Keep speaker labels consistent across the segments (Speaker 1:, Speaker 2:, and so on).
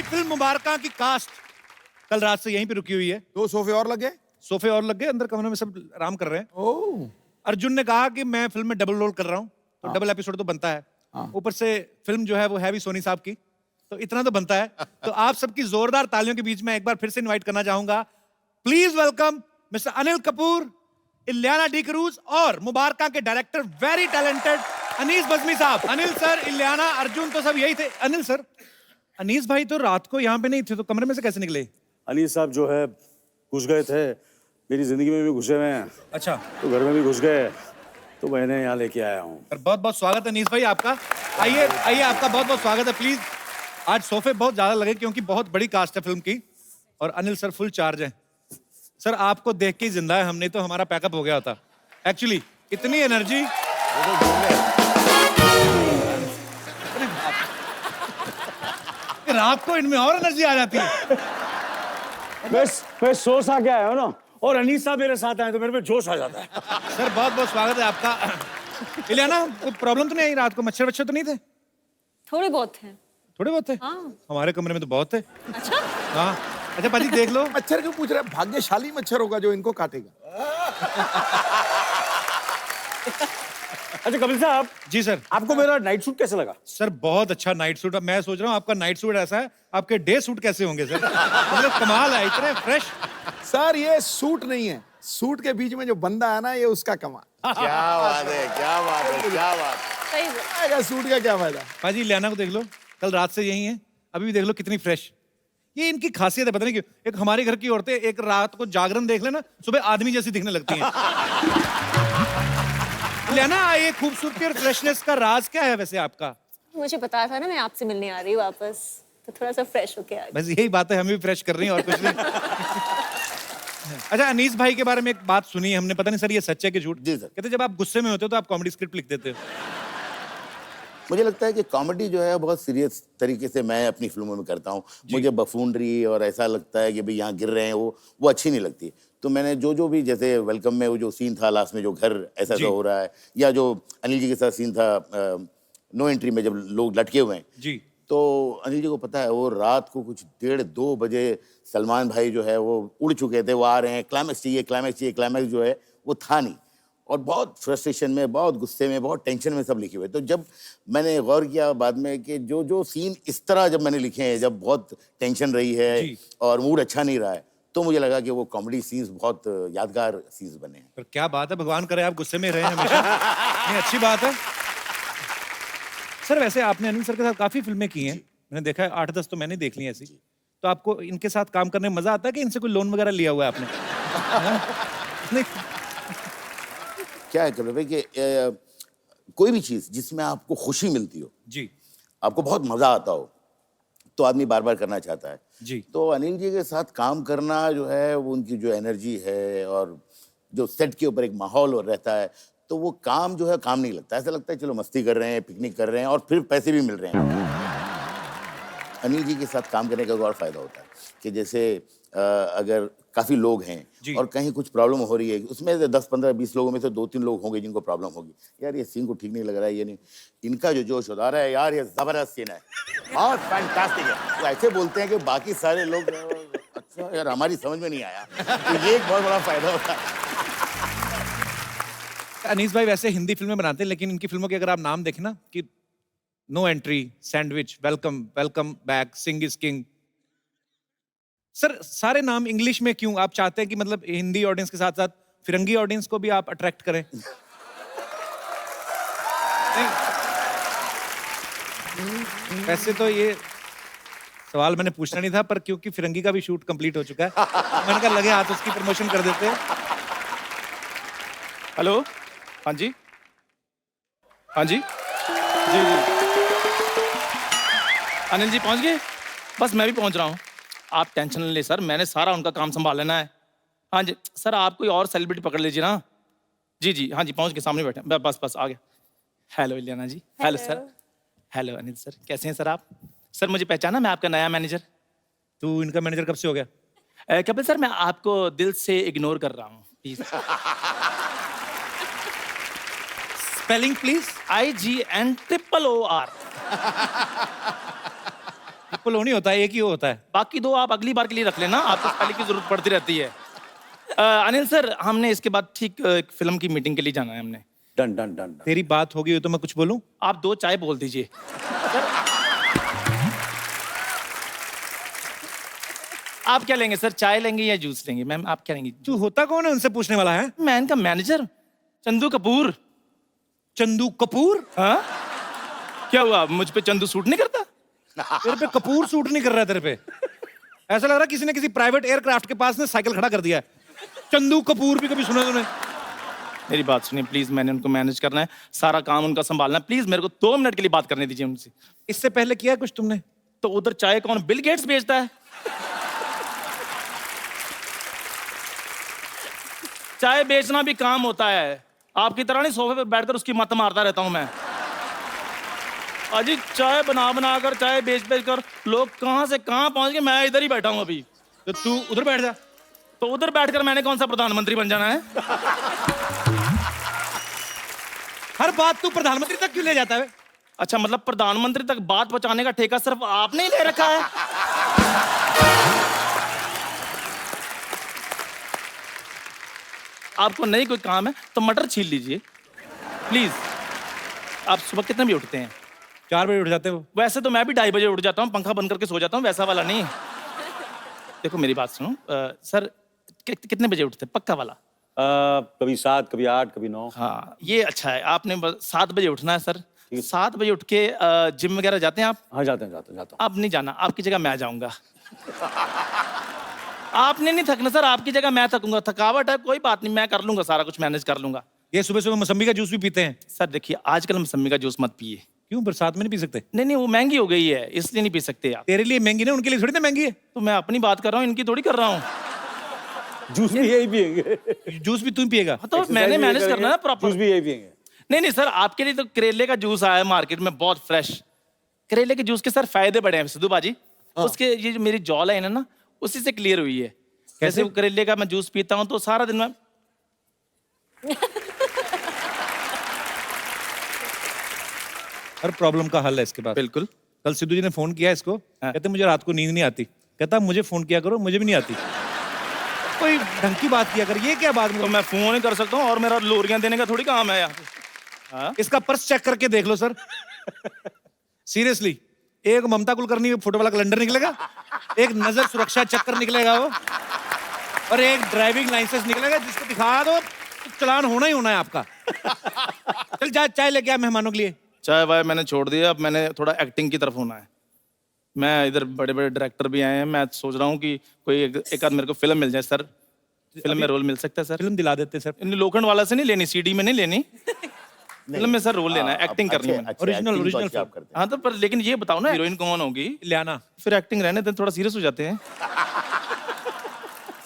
Speaker 1: Film मुबारका की cast कल रात से यहीं पे रुकी हुई है।
Speaker 2: 2 सोफे और लगे।
Speaker 1: सोफे और लग गए, अंदर कमरे में सब आराम कर रहे हैं।
Speaker 2: ओह,
Speaker 1: अर्जुन ने कहा कि मैं फिल्म में डबल रोल कर रहा हूँ, तो डबल एपिसोड तो बनता है। ऊपर से फिल्म जो है वो है भी सोनी साहब की, तो इतना तो बनता है। तो आप सबकी जोरदार तालियों के बीच में एक बार फिर से इनवाइट करना चाहूंगा। Please welcome mister Anil Kapoor, Ileana D'Cruz और मुबारका के director very talented Anees Bazmee साहब। अनिल सर, इलियाना, अर्जुन तो सब यही थे। अनिल सर, अनीस भाई तो रात को यहाँ पे नहीं थे, तो कमरे में से कैसे निकले?
Speaker 3: अनीस साहब जो है घुस गए थे, मेरी जिंदगी में भी घुसे हुए हैं।
Speaker 1: अच्छा,
Speaker 3: तो घर में भी घुस गए, तो मैंने यहाँ लेके आया हूँ।
Speaker 1: बहुत बहुत स्वागत है अनीस भाई आपका। आइए आइए, आपका बहुत बहुत स्वागत है। प्लीज, आज सोफे बहुत ज्यादा लगे क्योंकि बहुत बड़ी कास्ट है फिल्म की, और अनिल सर फुल चार्ज है। सर आपको देख के ही जिंदा है, हमने तो हमारा पैकअप हो गया होता। एक्चुअली इतनी एनर्जी, रात को इनमें और एनर्जी आ जाती है।
Speaker 3: मैं सो सा के आया हूँ ना, और अनीस साहब मेरे साथ आए तो मेरे में जोश आ जाता है।
Speaker 1: सर बहुत बहुत स्वागत है आपका। इलियाना, कोई प्रॉब्लम तो नहीं आई रात को? मच्छर वच्छर तो नहीं थे?
Speaker 4: थोड़े बहुत हैं।
Speaker 1: थोड़े बहुत थे?
Speaker 4: हाँ।
Speaker 1: हमारे कमरे में तो बहुत थे।
Speaker 4: अच्छा?
Speaker 1: हाँ। अच्छा पाजी देख लो।
Speaker 2: मच्छर क्यों पूछ रहे हैं? भाग्यशाली मच्छर होगा जो इनको काटेगा।
Speaker 3: अच्छा कपिल साहब।
Speaker 1: जी सर।
Speaker 3: आपको मेरा नाइट सूट कैसा लगा?
Speaker 1: सर बहुत अच्छा नाइट सूट। अब मैं सोच रहा हूँ आपका नाइट सूट ऐसा है, आपके डे सूट कैसे होंगे सर? मतलब कमाल है, इतने फ्रेश।
Speaker 2: सर ये सूट नहीं है, सूट के बीच में जो बंदा है ना, ये उसका कमाल।
Speaker 5: क्या बात है, क्या बात है, क्या बात है।
Speaker 4: सही है।
Speaker 2: आएगा सूट का क्या फायदा।
Speaker 1: पाजी इलियाना को देख लो, कल रात से यही है, अभी भी देख लो कितनी फ्रेश। ये इनकी खासियत है, पता नहीं क्यों। एक हमारे घर की औरतें एक रात को जागरण देख लेना, सुबह आदमी जैसी दिखने लगती हैं। इलियाना, ये खूबसूरती और फ्रेशनेस का राज क्या है वैसे आपका?
Speaker 4: मुझे पता था ना मैं आपसे मिलने आ रही हूँ वापस, तो थोड़ा सा फ्रेश होके आ गई।
Speaker 1: बस यही बात है, हमें भी फ्रेश कर रही हैं और कुछ नहीं। अच्छा, अनीस भाई के बारे में एक बात सुनी है हमने, पता नहीं सर ये सच है कि झूठ?
Speaker 5: जी सर।
Speaker 1: कहते जब आप गुस्से में होते हो तो आप कॉमेडी स्क्रिप्ट लिख देते हो।
Speaker 5: मुझे लगता है कि कॉमेडी जो है बहुत सीरियस तरीके से मैं अपनी फिल्मों में करता हूँ। मुझे बफूनरी और ऐसा लगता है कि भाई यहाँ गिर रहे हैं, वो अच्छी नहीं लगती। तो मैंने जो भी, जैसे वेलकम में वो जो सीन था लास्ट में, जो घर ऐसा हो रहा है, या जो अनिल जी के साथ सीन था नो एंट्री में, जब लोग लटके हुए हैं
Speaker 1: जी,
Speaker 5: तो अनिल जी को पता है, वो रात को कुछ 1:30-2 बजे सलमान भाई जो है वो उड़ चुके थे, वो आ रहे हैं, क्लाइमैक्स चाहिए, क्लाइमैक्स चाहिए। क्लाइमैक्स जो है वो था नहीं, और बहुत फ्रस्ट्रेशन में, बहुत गुस्से में, बहुत टेंशन में सब लिखे हुए। तो जब मैंने गौर किया बाद में कि जो सीन इस तरह जब मैंने लिखे हैं, जब बहुत टेंशन रही है और मूड अच्छा नहीं रहा है, तो मुझे लगा कि वो कॉमेडी सीन्स बहुत यादगार सीन्स बने हैं।
Speaker 1: पर क्या बात है, भगवान करे आप गुस्से में रहे हमेशा। नहीं, अच्छी बात है। सर वैसे आपने अनिल सर के साथ काफी फिल्में की हैं, मैंने देखा है 8-10 तो मैंने देख ली ऐसी। तो आपको इनके साथ काम करने में मजा आता है कि इनसे कोई लोन वगैरह लिया हुआ है आपने? नहीं।
Speaker 5: क्या है कभी भाई कि कोई भी चीज़ जिसमें आपको खुशी मिलती हो
Speaker 1: जी
Speaker 5: आपको बहुत मजा आता हो, तो आदमी बार बार करना चाहता है
Speaker 1: जी।
Speaker 5: तो अनिल जी के साथ काम करना जो है, वो उनकी जो एनर्जी है और जो सेट के ऊपर एक माहौल और रहता है, तो वो काम जो है काम नहीं लगता। ऐसा लगता है चलो मस्ती कर रहे हैं, पिकनिक कर रहे हैं, और फिर पैसे भी मिल रहे हैं। अनिल जी के साथ काम करने का एक और फायदा होता है कि जैसे अगर काफ़ी लोग हैं और कहीं कुछ प्रॉब्लम हो रही है, उसमें से 10, 15, 20 लोगों में से 2-3 लोग होंगे जिनको प्रॉब्लम होगी, यार ये सीन को ठीक नहीं लग रहा है, ये नहीं, इनका जो जोश उदारा है, यार ये जबरदस्त सीन है, बहुत फैंटास्टिक है, तो ऐसे बोलते हैं कि बाकी सारे लोग अच्छा यार हमारी समझ में नहीं आया। तो ये एक बहुत बड़ा फायदा होता है।
Speaker 1: अनीस भाई वैसे हिंदी फिल्में बनाते हैं, लेकिन इनकी फिल्मों के अगर आप नाम देखें ना, कि No Entry, Sandwich, Welcome, Welcome Back, Singh Is King, sir सारे नाम इंग्लिश में क्यों? आप चाहते हैं कि मतलब हिंदी ऑडियंस के साथ साथ फिरंगी ऑडियंस को भी आप अट्रैक्ट करें? नहीं, वैसे तो ये सवाल मैंने पूछना नहीं था, पर क्योंकि फिरंगी का भी शूट कंप्लीट हो चुका है, मैंने कहा लगे हाथ उसकी प्रमोशन कर देते हैं।
Speaker 6: हेलो, हाँ जी, हाँ जी, जी जी, अनिल जी पहुंच गए? बस मैं भी पहुंच रहा हूँ, आप टेंशन नहीं ले सर, मैंने सारा उनका काम संभाल लेना है। हाँ जी सर, आप कोई और सेलिब्रिटी पकड़ लीजिए ना। जी जी, हाँ जी, पहुंच के सामने बैठे, बस आ गया। Hello Ileana ji. Hello sir. Hello Anil sir, कैसे हैं सर आप? सर मुझे पहचाना, मैं आपका नया मैनेजर।
Speaker 1: तू इनका मैनेजर कब से हो गया?
Speaker 6: कपिल सर, मैं आपको दिल से इग्नोर कर रहा हूँ, please.
Speaker 1: Spelling please.
Speaker 6: IGNOOR।
Speaker 1: Triple O नहीं होता, एक ही ओ होता है।
Speaker 6: बाकी दो आप अगली बार के लिए रख लेना, आपको पहले की जरूरत पड़ती रहती है। अनिल सर, हमने इसके बाद ठीक एक फिल्म की मीटिंग के लिए जाना है हमने।
Speaker 3: Done done done done.
Speaker 1: तेरी बात हो गई तो मैं कुछ बोलूं?
Speaker 6: आप 2 चाय बोल दीजिए। आप क्या लेंगे सर, चाय लेंगे या जूस लेंगे? मैम आप क्या लेंगे?
Speaker 1: तू होता कौन है उनसे पूछने वाला है?
Speaker 6: मैं इनका मैनेजर चंदू कपूर।
Speaker 1: चंदू कपूर?
Speaker 6: हाँ, क्या हुआ, मुझ पे चंदू सूट नहीं करता?
Speaker 1: तेरे पे कपूर सूट नहीं कर रहा है तेरे पे। ऐसा लग रहा है किसी ने किसी प्राइवेट एयरक्राफ्ट के पास ने साइकिल खड़ा कर दिया है। चंदू कपूर भी कभी सुना तूने?
Speaker 6: मेरी बात सुनिए प्लीज, मैंने उनको मैनेज करना है, सारा काम उनका संभालना है, प्लीज मेरे को 2 मिनट के लिए बात करने दीजिए उनसे।
Speaker 1: इससे पहले किया है कुछ तुमने?
Speaker 6: तो उधर चाय कौन, बिल गेट्स बेचता है? चाय बेचना भी काम होता है, आपकी तरह नहीं सोफे पर बैठकर उसकी मत मारता रहता हूं मैं। अजी चाय बना बना कर, चाय बेच बेच कर लोग कहां से कहां पहुंच गए, मैं इधर ही बैठा हूं अभी।
Speaker 1: तो तू उधर बैठ जा।
Speaker 6: तो उधर बैठकर मैंने कौन सा प्रधानमंत्री बन जाना है?
Speaker 1: हर बात तू प्रधानमंत्री तक क्यों ले जाता है?
Speaker 6: अच्छा, मतलब प्रधानमंत्री तक बात पहुंचाने का ठेका सिर्फ आपने ही ले रखा है? आपको नहीं कोई काम है तो मटर छील लीजिए प्लीज। आप सुबह कितने बजे उठते हैं?
Speaker 1: 4 बजे उठ जाते हो?
Speaker 6: वैसे तो मैं भी 2:30 बजे उठ जाता हूँ, पंखा बंद करके सो जाता हूँ, वैसा वाला नहीं। देखो मेरी बात सुनो, सर कितने बजे उठते हैं पक्का वाला?
Speaker 3: कभी 7, कभी 8, कभी 9।
Speaker 6: हाँ ये अच्छा है, आपने 7 बजे उठना है सर। 7 बजे उठ के जिम वगैरह जाते हैं आप?
Speaker 3: हाँ जाते हैं जाता हूँ।
Speaker 6: आप नहीं जाना, आपकी जगह मैं जाऊंगा। आपने नहीं थकना सर, आपकी जगह मैं थकूंगा। थकावट है कोई बात नहीं, मैं कर लूंगा, सारा कुछ मैनेज कर लूंगा।
Speaker 1: ये सुबह सुबह मौसम्बी का जूस भी पीते हैं?
Speaker 6: सर देखिए आजकल मौसम्बी का जूस मत पिए।
Speaker 1: क्यों, बरसात में नहीं पी सकते?
Speaker 6: नहीं नहीं, वो महंगी हो गई है इसलिए नहीं पी सकते आप।
Speaker 1: तेरे लिए महंगी ना, उनके लिए थोड़ी ना महंगी है।
Speaker 6: तो मैं अपनी बात कर रहा हूँ, इनकी थोड़ी कर रहा हूँ।
Speaker 3: जूस भी यही पियेंगे।
Speaker 1: जूस भी तू ही पिएगा?
Speaker 6: तो मैंने मैनेज करना है प्रॉपर।
Speaker 3: जूस भी यही पियेंगे।
Speaker 6: नहीं नहीं सर, आपके लिए तो करेले का जूस आया है मार्केट में, बहुत फ्रेश। करेले के जूस के सर फायदे बड़े हैं सिद्धू बाजी। उसके ये जो मेरी जॉल है ना, उसी से क्लियर हुई है। जैसे वो करेले का मैं जूस पीता हूँ तो सारा दिन मैं
Speaker 1: हर प्रॉब्लम का हल है इसके पास।
Speaker 6: बिल्कुल।
Speaker 1: कल सिद्धू जी ने फोन किया इसको, कहते मुझे रात को नींद नहीं आती। कहता मुझे फोन किया करो, मुझे भी नहीं आती। कोई ढंग की बात किया कर, ये क्या बात?
Speaker 6: तो मैं फोन ही कर सकता हूँ और मेरा लोरियां देने का थोड़ी काम है यार।
Speaker 1: इसका पर्स चेक करके देख लो सर। सीरियसली, एक ममता कुलकर्णी फोटो वाला कैलेंडर निकलेगा, एक नजर सुरक्षा चक्कर निकलेगा वो, और एक ड्राइविंग लाइसेंस निकलेगा, जिसको दिखा दो तो चलान होना ही होना है आपका। चल जा, चाय लेके आ मेहमानों के लिए।
Speaker 6: चाय वाय मैंने छोड़ दिया, अब मैंने थोड़ा एक्टिंग की तरफ होना है। मैं इधर बड़े बड़े डायरेक्टर भी आए हैं, मैं सोच रहा हूँ कि कोई एक आध मेरे को फिल्म मिल जाए सर। फिल्म में रोल मिल सकता है सर?
Speaker 1: फिल्म दिला देते सर।
Speaker 6: इन लोखंड वाला से नहीं लेनी, सीडी में नहीं लेनी, फिल्म में सर रोल लेना है, एक्टिंग करनी है।
Speaker 1: ओरिजिनल ओरिजिनल
Speaker 5: आप करते हैं।
Speaker 6: हाँ तो पर लेकिन ये बताओ ना हीरोइन कौन होगी?
Speaker 1: लियाना।
Speaker 6: फिर एक्टिंग रहने दें, थोड़ा सीरियस हो जाते हैं।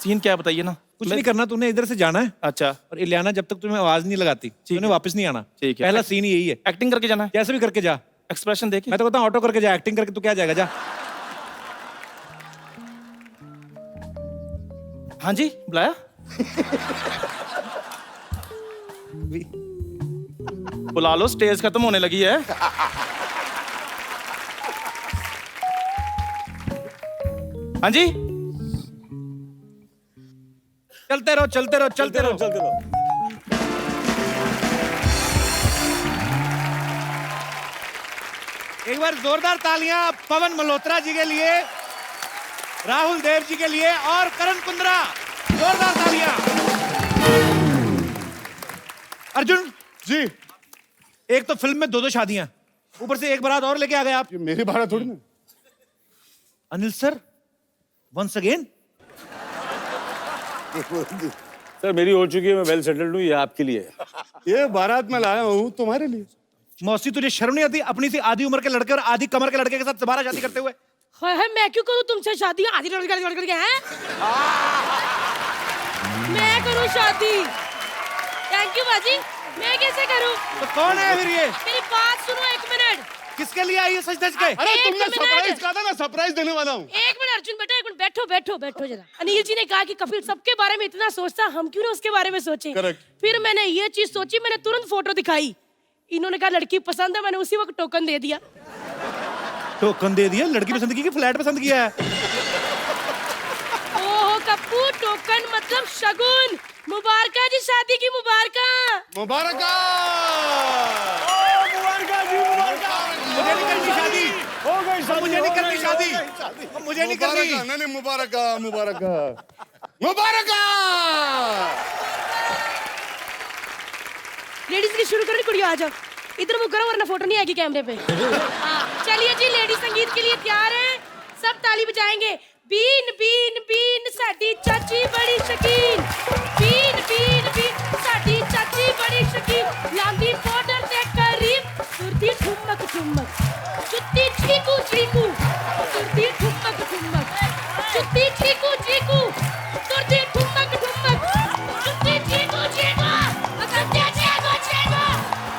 Speaker 6: सीन क्या है बताइए ना।
Speaker 1: कुछ नहीं करना, तूने इधर से जाना है।
Speaker 6: अच्छा,
Speaker 1: और इलियाना जब तक तुम्हें आवाज नहीं लगाती तूने वापस नहीं आना।
Speaker 6: ठीक है।
Speaker 1: पहला सीन यही है।
Speaker 6: एक्टिंग करके जाना है,
Speaker 1: कैसे भी करके जा।
Speaker 6: एक्सप्रेशन देखिए।
Speaker 1: मैं तो कहता हूँ ऑटो करके जा, एक्टिंग करके तू क्या जाएगा, जा।
Speaker 6: हाँ जी बुलाया? बुला लो, स्टेज खत्म होने लगी है। हाँ जी,
Speaker 1: चलते रहो चलते रहो चलते रहो।
Speaker 3: चलते रहो।
Speaker 1: एक बार जोरदार तालियां पवन मल्होत्रा जी के लिए, राहुल देव जी के लिए और करण कुंद्रा। जोरदार तालियां। अर्जुन
Speaker 2: जी,
Speaker 1: एक तो फिल्म में 2-2 शादियां, ऊपर से एक बारात और लेके आ गए आप।
Speaker 2: ये मेरी बात थोड़ी ना।
Speaker 1: Anil sir, once again.
Speaker 3: Sir मेरी हो चुकी है, मैं वेल सेटल्ड हूँ, ये आपके लिए है।
Speaker 2: ये बारात में लाया हूँ तुम्हारे लिए।
Speaker 1: मौसी तुझे शर्म नहीं आती अपनी सी आधी उम्र के लड़के और आधी कमर के लड़के के साथ दोबारा शादी करते हुए?
Speaker 7: है मैं क्यों करूं तुमसे शादी? आधी लड़के हैं, मैं करूं शादी? थैंक यू बाजी, मैं कैसे करूं?
Speaker 1: तो कौन है फिर ये?
Speaker 7: मेरी बात सुनो 1 मिनट।
Speaker 1: किसके लिए आई है सच धज के?
Speaker 2: अरे
Speaker 7: एक
Speaker 2: तुमने
Speaker 7: मिनट।
Speaker 2: सरप्राइज कहा था ना, सरप्राइज देने वाला हूँ।
Speaker 7: 1 मिनट अर्जुन बेटा, 1 मिनट बैठो बैठो बैठो जरा। अनिल जी ने कहा कि कपिल सबके बारे में इतना सोचता, हम क्यों ना उसके बारे में सोचें।
Speaker 2: Correct.
Speaker 7: फिर मैंने ये चीज सोची, मैंने तुरंत फोटो दिखाई। इन्होंने कहा लड़की पसंद है, मैंने उसी वक्त टोकन दे दिया।
Speaker 1: टोकन दे दिया, लड़की पसंद की कि फ्लैट पसंद किया है?
Speaker 7: ओहो कप्पू, टोकन मतलब शगुन। मुबारका जी, शादी की मुबारका।
Speaker 2: मुबारका।
Speaker 1: मुझे नहीं करनी शादी,
Speaker 3: हो गई शादी,
Speaker 1: मुझे नहीं
Speaker 3: हो
Speaker 1: करनी
Speaker 3: गई,
Speaker 1: शादी,
Speaker 3: हो गई।
Speaker 1: मुझे नहीं करनी।
Speaker 2: नहीं मुबारका मुबारका मुबारका।
Speaker 7: लेडीज की शुरू करो, कुड़ियों आ जाओ। इधर मुँह करो वरना फोटो नहीं आएगी कैमरे पे। हाँ, चलिए जी, लेडी संगीत के लिए तैयार हैं? सब ताली बजाएंगे। बीन बीन बीन साडी चाची बड़ी शकीन, बीन बीन बीन साडी चाची बड़ी शकीन, लांदी बॉर्डर से करीब, सुरती ठुमक ठुमक, जुत्ती चीकू चीकू, सुरती ठुमक ठुमक, जुत्ती चीकू चीकू, सुरती ठुमक ठुमक, जुत्ती चीकू चीकू, जुत्ती चीकू चीकू,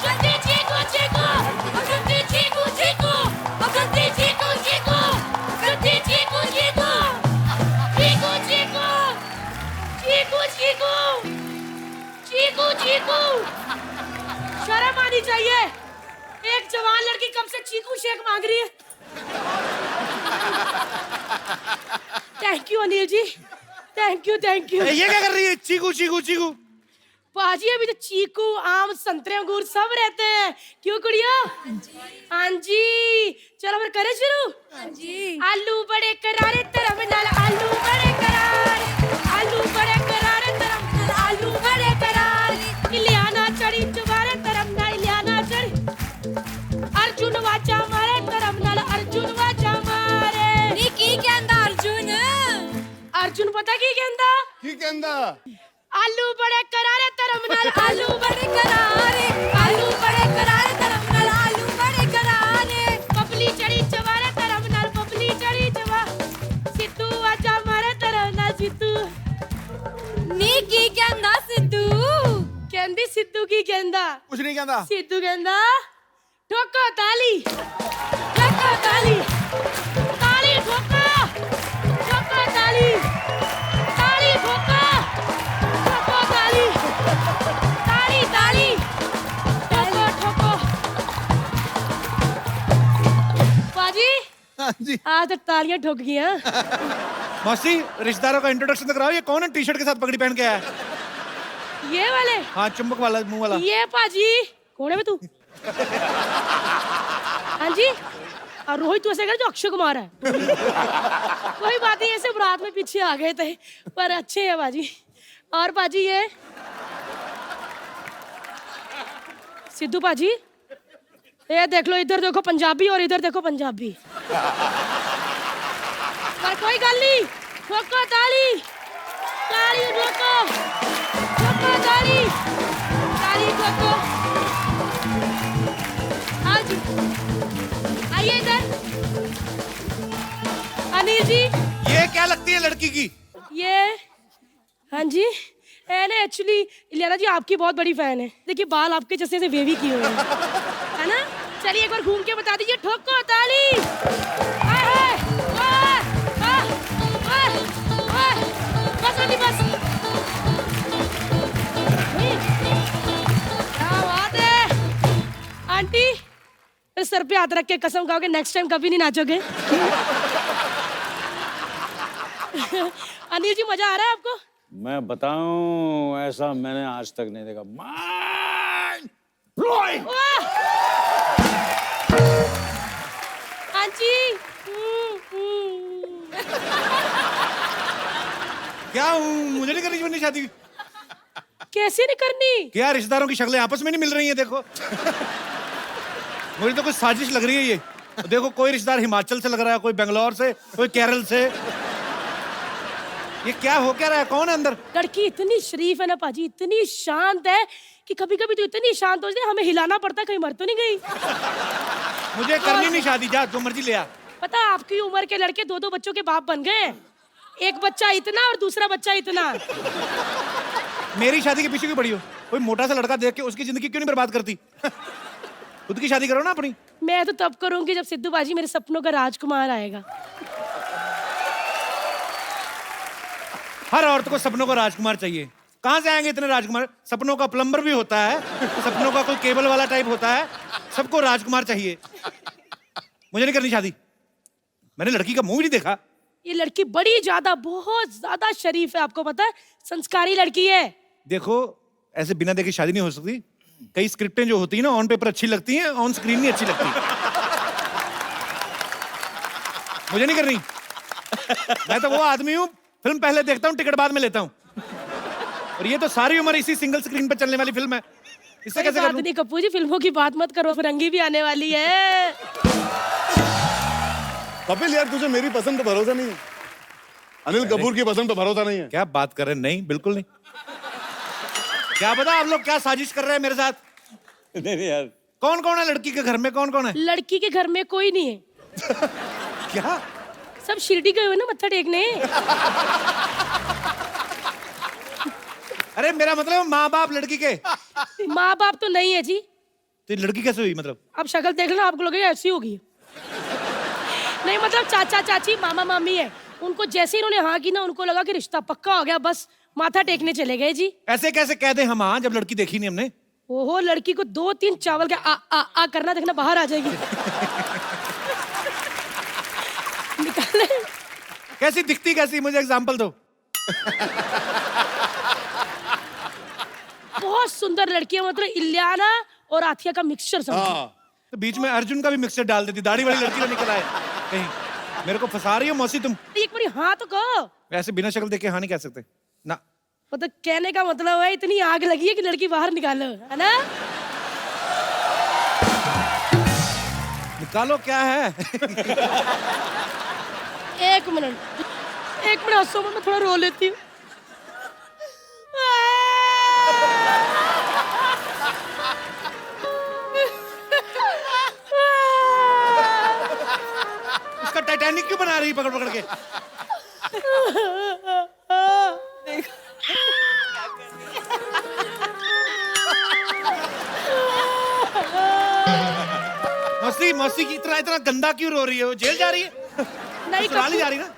Speaker 7: जुत्ती चीकू चीकू, जुत्ती चीकू चीकू, जुत्ती चीकू चीकू, जुत्ती चीकू चीकू, चीकू चीकू, चीकू चीकू, चीकू चीकू। शर्म आनी चाहिए, एक जवान लड़की कब से चीकू शेक मांग रही है। Thank you Anil ji, thank you thank you.
Speaker 1: ये क्या कर रही है? चीकू चीकू चीकू।
Speaker 7: पाजी अभी तो चीकू आम संतरे अंगूर सब रहते हैं, क्यों कुड़िया? हाँ जी, चलो फिर करें शुरू। हाँ जी। आलू बड़े करारे तरफ नाल, आलू बड़े करारे, आलू बड़े करारे तरफ नाल, आलू बड़े करारे, इलियाना चढ़ी चुबारे तरफ नाल, इलियाना चढ़ी, अर्जुन वाचा मारे तरफ नाल, अर्जुन वाचा मारे। नी की कहंदा अर्जुन? अर्जुन पता की कहंदा?
Speaker 2: की कहंदा?
Speaker 7: आलू बड़े करारे तरमनाल, आलू बड़े करारे, आलू बड़े करारे तरमनाल, आलू बड़े करारे, पपली चढ़ी चवारे तरमनाल, पपली चढ़ी चवा, सिद्धू आजा मारे तरमनाल, सिद्धू। नी की कहंदा सिद्धू? कहंदी सिद्धू की कहंदा?
Speaker 2: कुछ नहीं कहंदा।
Speaker 7: सिद्धू कहंदा ठोको ताली, ठोको ताली, ताली ठोको, ठोको ताली, ताली ठोको, ठोको ताली, ताली ताली, ठोको ठोको। बाजी
Speaker 2: हाँ जी।
Speaker 7: आज तक तालियां ठोक गई हैं।
Speaker 1: मौसी, रिश्तेदारों का इंट्रोडक्शन तो कराओ। ये कौन है टी शर्ट के साथ पगड़ी पहन के आया है?
Speaker 7: ये वाले?
Speaker 1: हाँ, चुंबक वाला, मुंह वाला।
Speaker 7: ये पाजी कौन है बे तू? हाँ जी, और रोहित तू ऐसे कर जो अक्षय कुमार है। कोई बात नहीं, ऐसे बारात में पीछे आ गए थे, पर अच्छे हैं बाजी। और बाजी ये सिद्धू पाजी, ये देख लो, इधर देखो पंजाबी और इधर देखो पंजाबी। पर कोई गल नहीं, ठोको ताली, ताली ठोको, ठोको ताली, ताली ठोको। आओ जी, आइए इधर। अनिल जी,
Speaker 1: ये क्या लगती है लड़की की?
Speaker 7: ये हाँ जी, है ना, एक्चुअली इलियाना जी आपकी बहुत बड़ी फैन है। देखिए बाल आपके जैसे से वेवी किए हुए हैं, है ना? चलिए एक बार घूम के बता दीजिए, ठोको ताली। हाय हाय, वाह, वाह, वाह, वाह, बस अभी बस। क्या बात है आंटी, इस सर पे हाथ रख के कसम खाओगे नेक्स्ट टाइम कभी नहीं नाचोगे? अनिल जी मजा आ रहा है आपको?
Speaker 3: मैं बताऊं, ऐसा मैंने आज तक नहीं देखा। Mind blowing!
Speaker 7: वाह! हाँ जी।
Speaker 1: क्या हूँ? मुझे नहीं करनी जीवन शादी।
Speaker 7: कैसे नहीं करनी?
Speaker 1: क्या रिश्तेदारों की शक्लें आपस में नहीं मिल रही हैं? देखो, मुझे तो कोई साजिश लग रही है ये। देखो, कोई रिश्तेदार हिमाचल से लग रहा है, कोई बेंगलोर से, कोई केरल से। ये क्या हो क्या रहा है? कौन है अंदर?
Speaker 7: लड़की इतनी शरीफ है ना पाजी, इतनी शांत है कि कभी कभी तो इतनी शांत हो जाए हमें हिलाना पड़ता है, कहीं मर तो नहीं गई।
Speaker 1: मुझे करनी नहीं शादी, जा जो मर्जी ले आ।
Speaker 7: पता है आपकी उम्र के लड़के दो दो बच्चों के बाप बन गए हैं। एक बच्चा इतना और दूसरा बच्चा इतना।
Speaker 1: मेरी शादी के पीछे क्यों पड़ी हो? कोई मोटा सा लड़का देख के उसकी जिंदगी क्यों नहीं बर्बाद करती? खुद की शादी करो ना अपनी।
Speaker 7: मैं तो तब करूंगी जब सिद्धू बाजी मेरे सपनों का राजकुमार आएगा।
Speaker 1: हर औरत को सपनों का राजकुमार चाहिए। कहाँ से आएंगे इतने राजकुमार? सपनों का प्लम्बर भी होता है, सपनों का कोई केबल वाला टाइप होता है, सबको राजकुमार चाहिए। मुझे नहीं करनी शादी। मैंने लड़की का मुंह भी नहीं देखा।
Speaker 7: ये लड़की बड़ी ज्यादा, बहुत ज्यादा शरीफ है, आपको पता है, संस्कारी लड़की है।
Speaker 1: देखो ऐसे बिना देखे शादी नहीं हो सकती। कई स्क्रिप्टें जो होती है ना ऑन पेपर अच्छी लगती हैं, ऑन स्क्रीन नहीं अच्छी लगती। मुझे नहीं करनी। मैं तो वो आदमी हूँ, फिल्म पहले देखता हूँ, टिकट बाद में लेता हूँ। और ये तो सारी उम्र इसी सिंगल स्क्रीन पर चलने वाली फिल्म है, इससे
Speaker 7: कोई
Speaker 1: कैसे
Speaker 7: बात
Speaker 1: कर लूं?
Speaker 7: नहीं कप्पू जी, फिल्मों की बात मत करो, फिरंगी भी आने वाली है।
Speaker 3: कपिल यार, तुझे मेरी पसंद पे भरोसा नहीं है? अनिल कपूर की पसंद पे भरोसा नहीं है?
Speaker 1: क्या बात कर रहे हैं? नहीं, बिल्कुल नहीं। क्या पता आप लोग क्या साजिश कर रहे हैं मेरे साथ।
Speaker 3: नहीं यार।
Speaker 1: कौन कौन है लड़की के घर में, कौन कौन है?
Speaker 7: लड़की के घर में कोई नहीं है,
Speaker 1: क्या?
Speaker 7: सब शिरडी गए हुए ना मत्था टेकने।
Speaker 1: अरे मेरा मतलब माँ बाप लड़की के।
Speaker 7: माँ बाप तो नहीं है जी।
Speaker 1: तो ये लड़की कैसे हुई मतलब?
Speaker 7: अब शक्ल देख लेना, आपको लगेगा ऐसी होगी। नहीं मतलब चाचा चाची मामा मामी है, उनको जैसे इन्होंने हाँ की ना, उनको लगा कि रिश्ता पक्का हो गया, बस माथा टेकने चले गए जी।
Speaker 1: ऐसे कैसे कह दे हम हाँ, जब लड़की देखी नहीं हमने।
Speaker 7: ओहो, लड़की को 2-3 चावल के आ करना, देखना बाहर आ जाएगी। निकाले।
Speaker 1: कैसी दिखती, कैसी, मुझे एग्जांपल दो।
Speaker 7: बहुत सुंदर लड़की है, मतलब इलियाना और आथिया का मिक्सचर समझो।
Speaker 1: तो बीच में अर्जुन का भी मिक्सचर डाल देती, दाढ़ी वाली लड़की तो निकल आए कहीं। मेरे को फंसा रही हो मौसी तुम।
Speaker 7: एक बारी हाँ तो कहो।
Speaker 1: वैसे बिना शक्ल देखे हाँ नहीं कह सकते ना।
Speaker 7: मतलब कहने का मतलब है इतनी आग लगी है कि लड़की बाहर निकालो, है ना?
Speaker 1: निकालो क्या है?
Speaker 7: एक मिनट हंसो, मैं थोड़ा रो लेती हूँ।
Speaker 1: उसका टाइटैनिक क्यों बना रही है पकड़ पकड़ के? मौसी, मौसी की इतना इतना गंदा क्यों रो रही है? वो जेल जा रही है?
Speaker 7: नहीं
Speaker 1: ससुराल ही जा रही ना?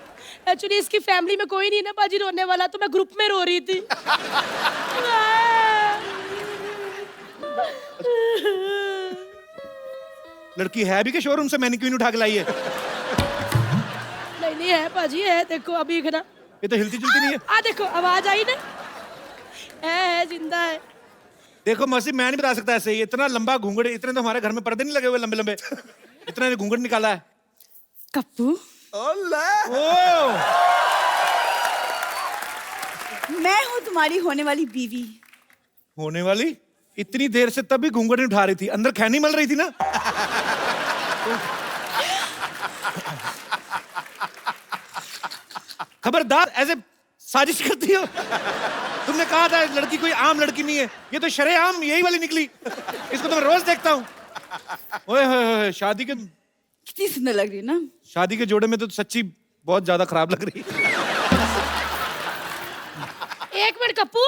Speaker 7: एक्चुअली इसकी फैमिली में कोई नहीं ना बाजी रोने वाला, तो मैं ग्रुप में रो रही थी।
Speaker 1: लड़की है भी के शोरूम से मैनिक्विन उठा के लाई है?
Speaker 7: नहीं है बाजी, है, देखो अभी ना,
Speaker 1: ये तो हिलती जुलती नहीं है।
Speaker 7: आ देखो आवाज आई ना, है जिंदा है।
Speaker 1: देखो मौसी, मैं नहीं बता सकता ऐसे ही। इतना लंबा घूंघट, इतने तो हमारे घर में पर्दे नहीं लगे हुए लंबे लंबे। इतना घूंघट निकाला है।
Speaker 8: कप्पू,
Speaker 1: ओ
Speaker 8: मैं हूँ तुम्हारी होने वाली बीवी।
Speaker 1: होने वाली? इतनी देर से तब भी घूंघट नहीं उठा रही थी, अंदर खैनी मल रही थी ना। खबरदार, ऐसे साजिश करती हो। तुमने कहा था लड़की कोई आम लड़की नहीं है, ये तो शरेआम यही वाली निकली। इसको तो मैं रोज देखता हूँ। ओए होए होए, शादी
Speaker 8: कितनी सुंदर लग रही है ना?
Speaker 1: शादी के जोड़े में तो सच्ची बहुत ज्यादा खराब लग रही है।
Speaker 7: एक मिनट कप्पू,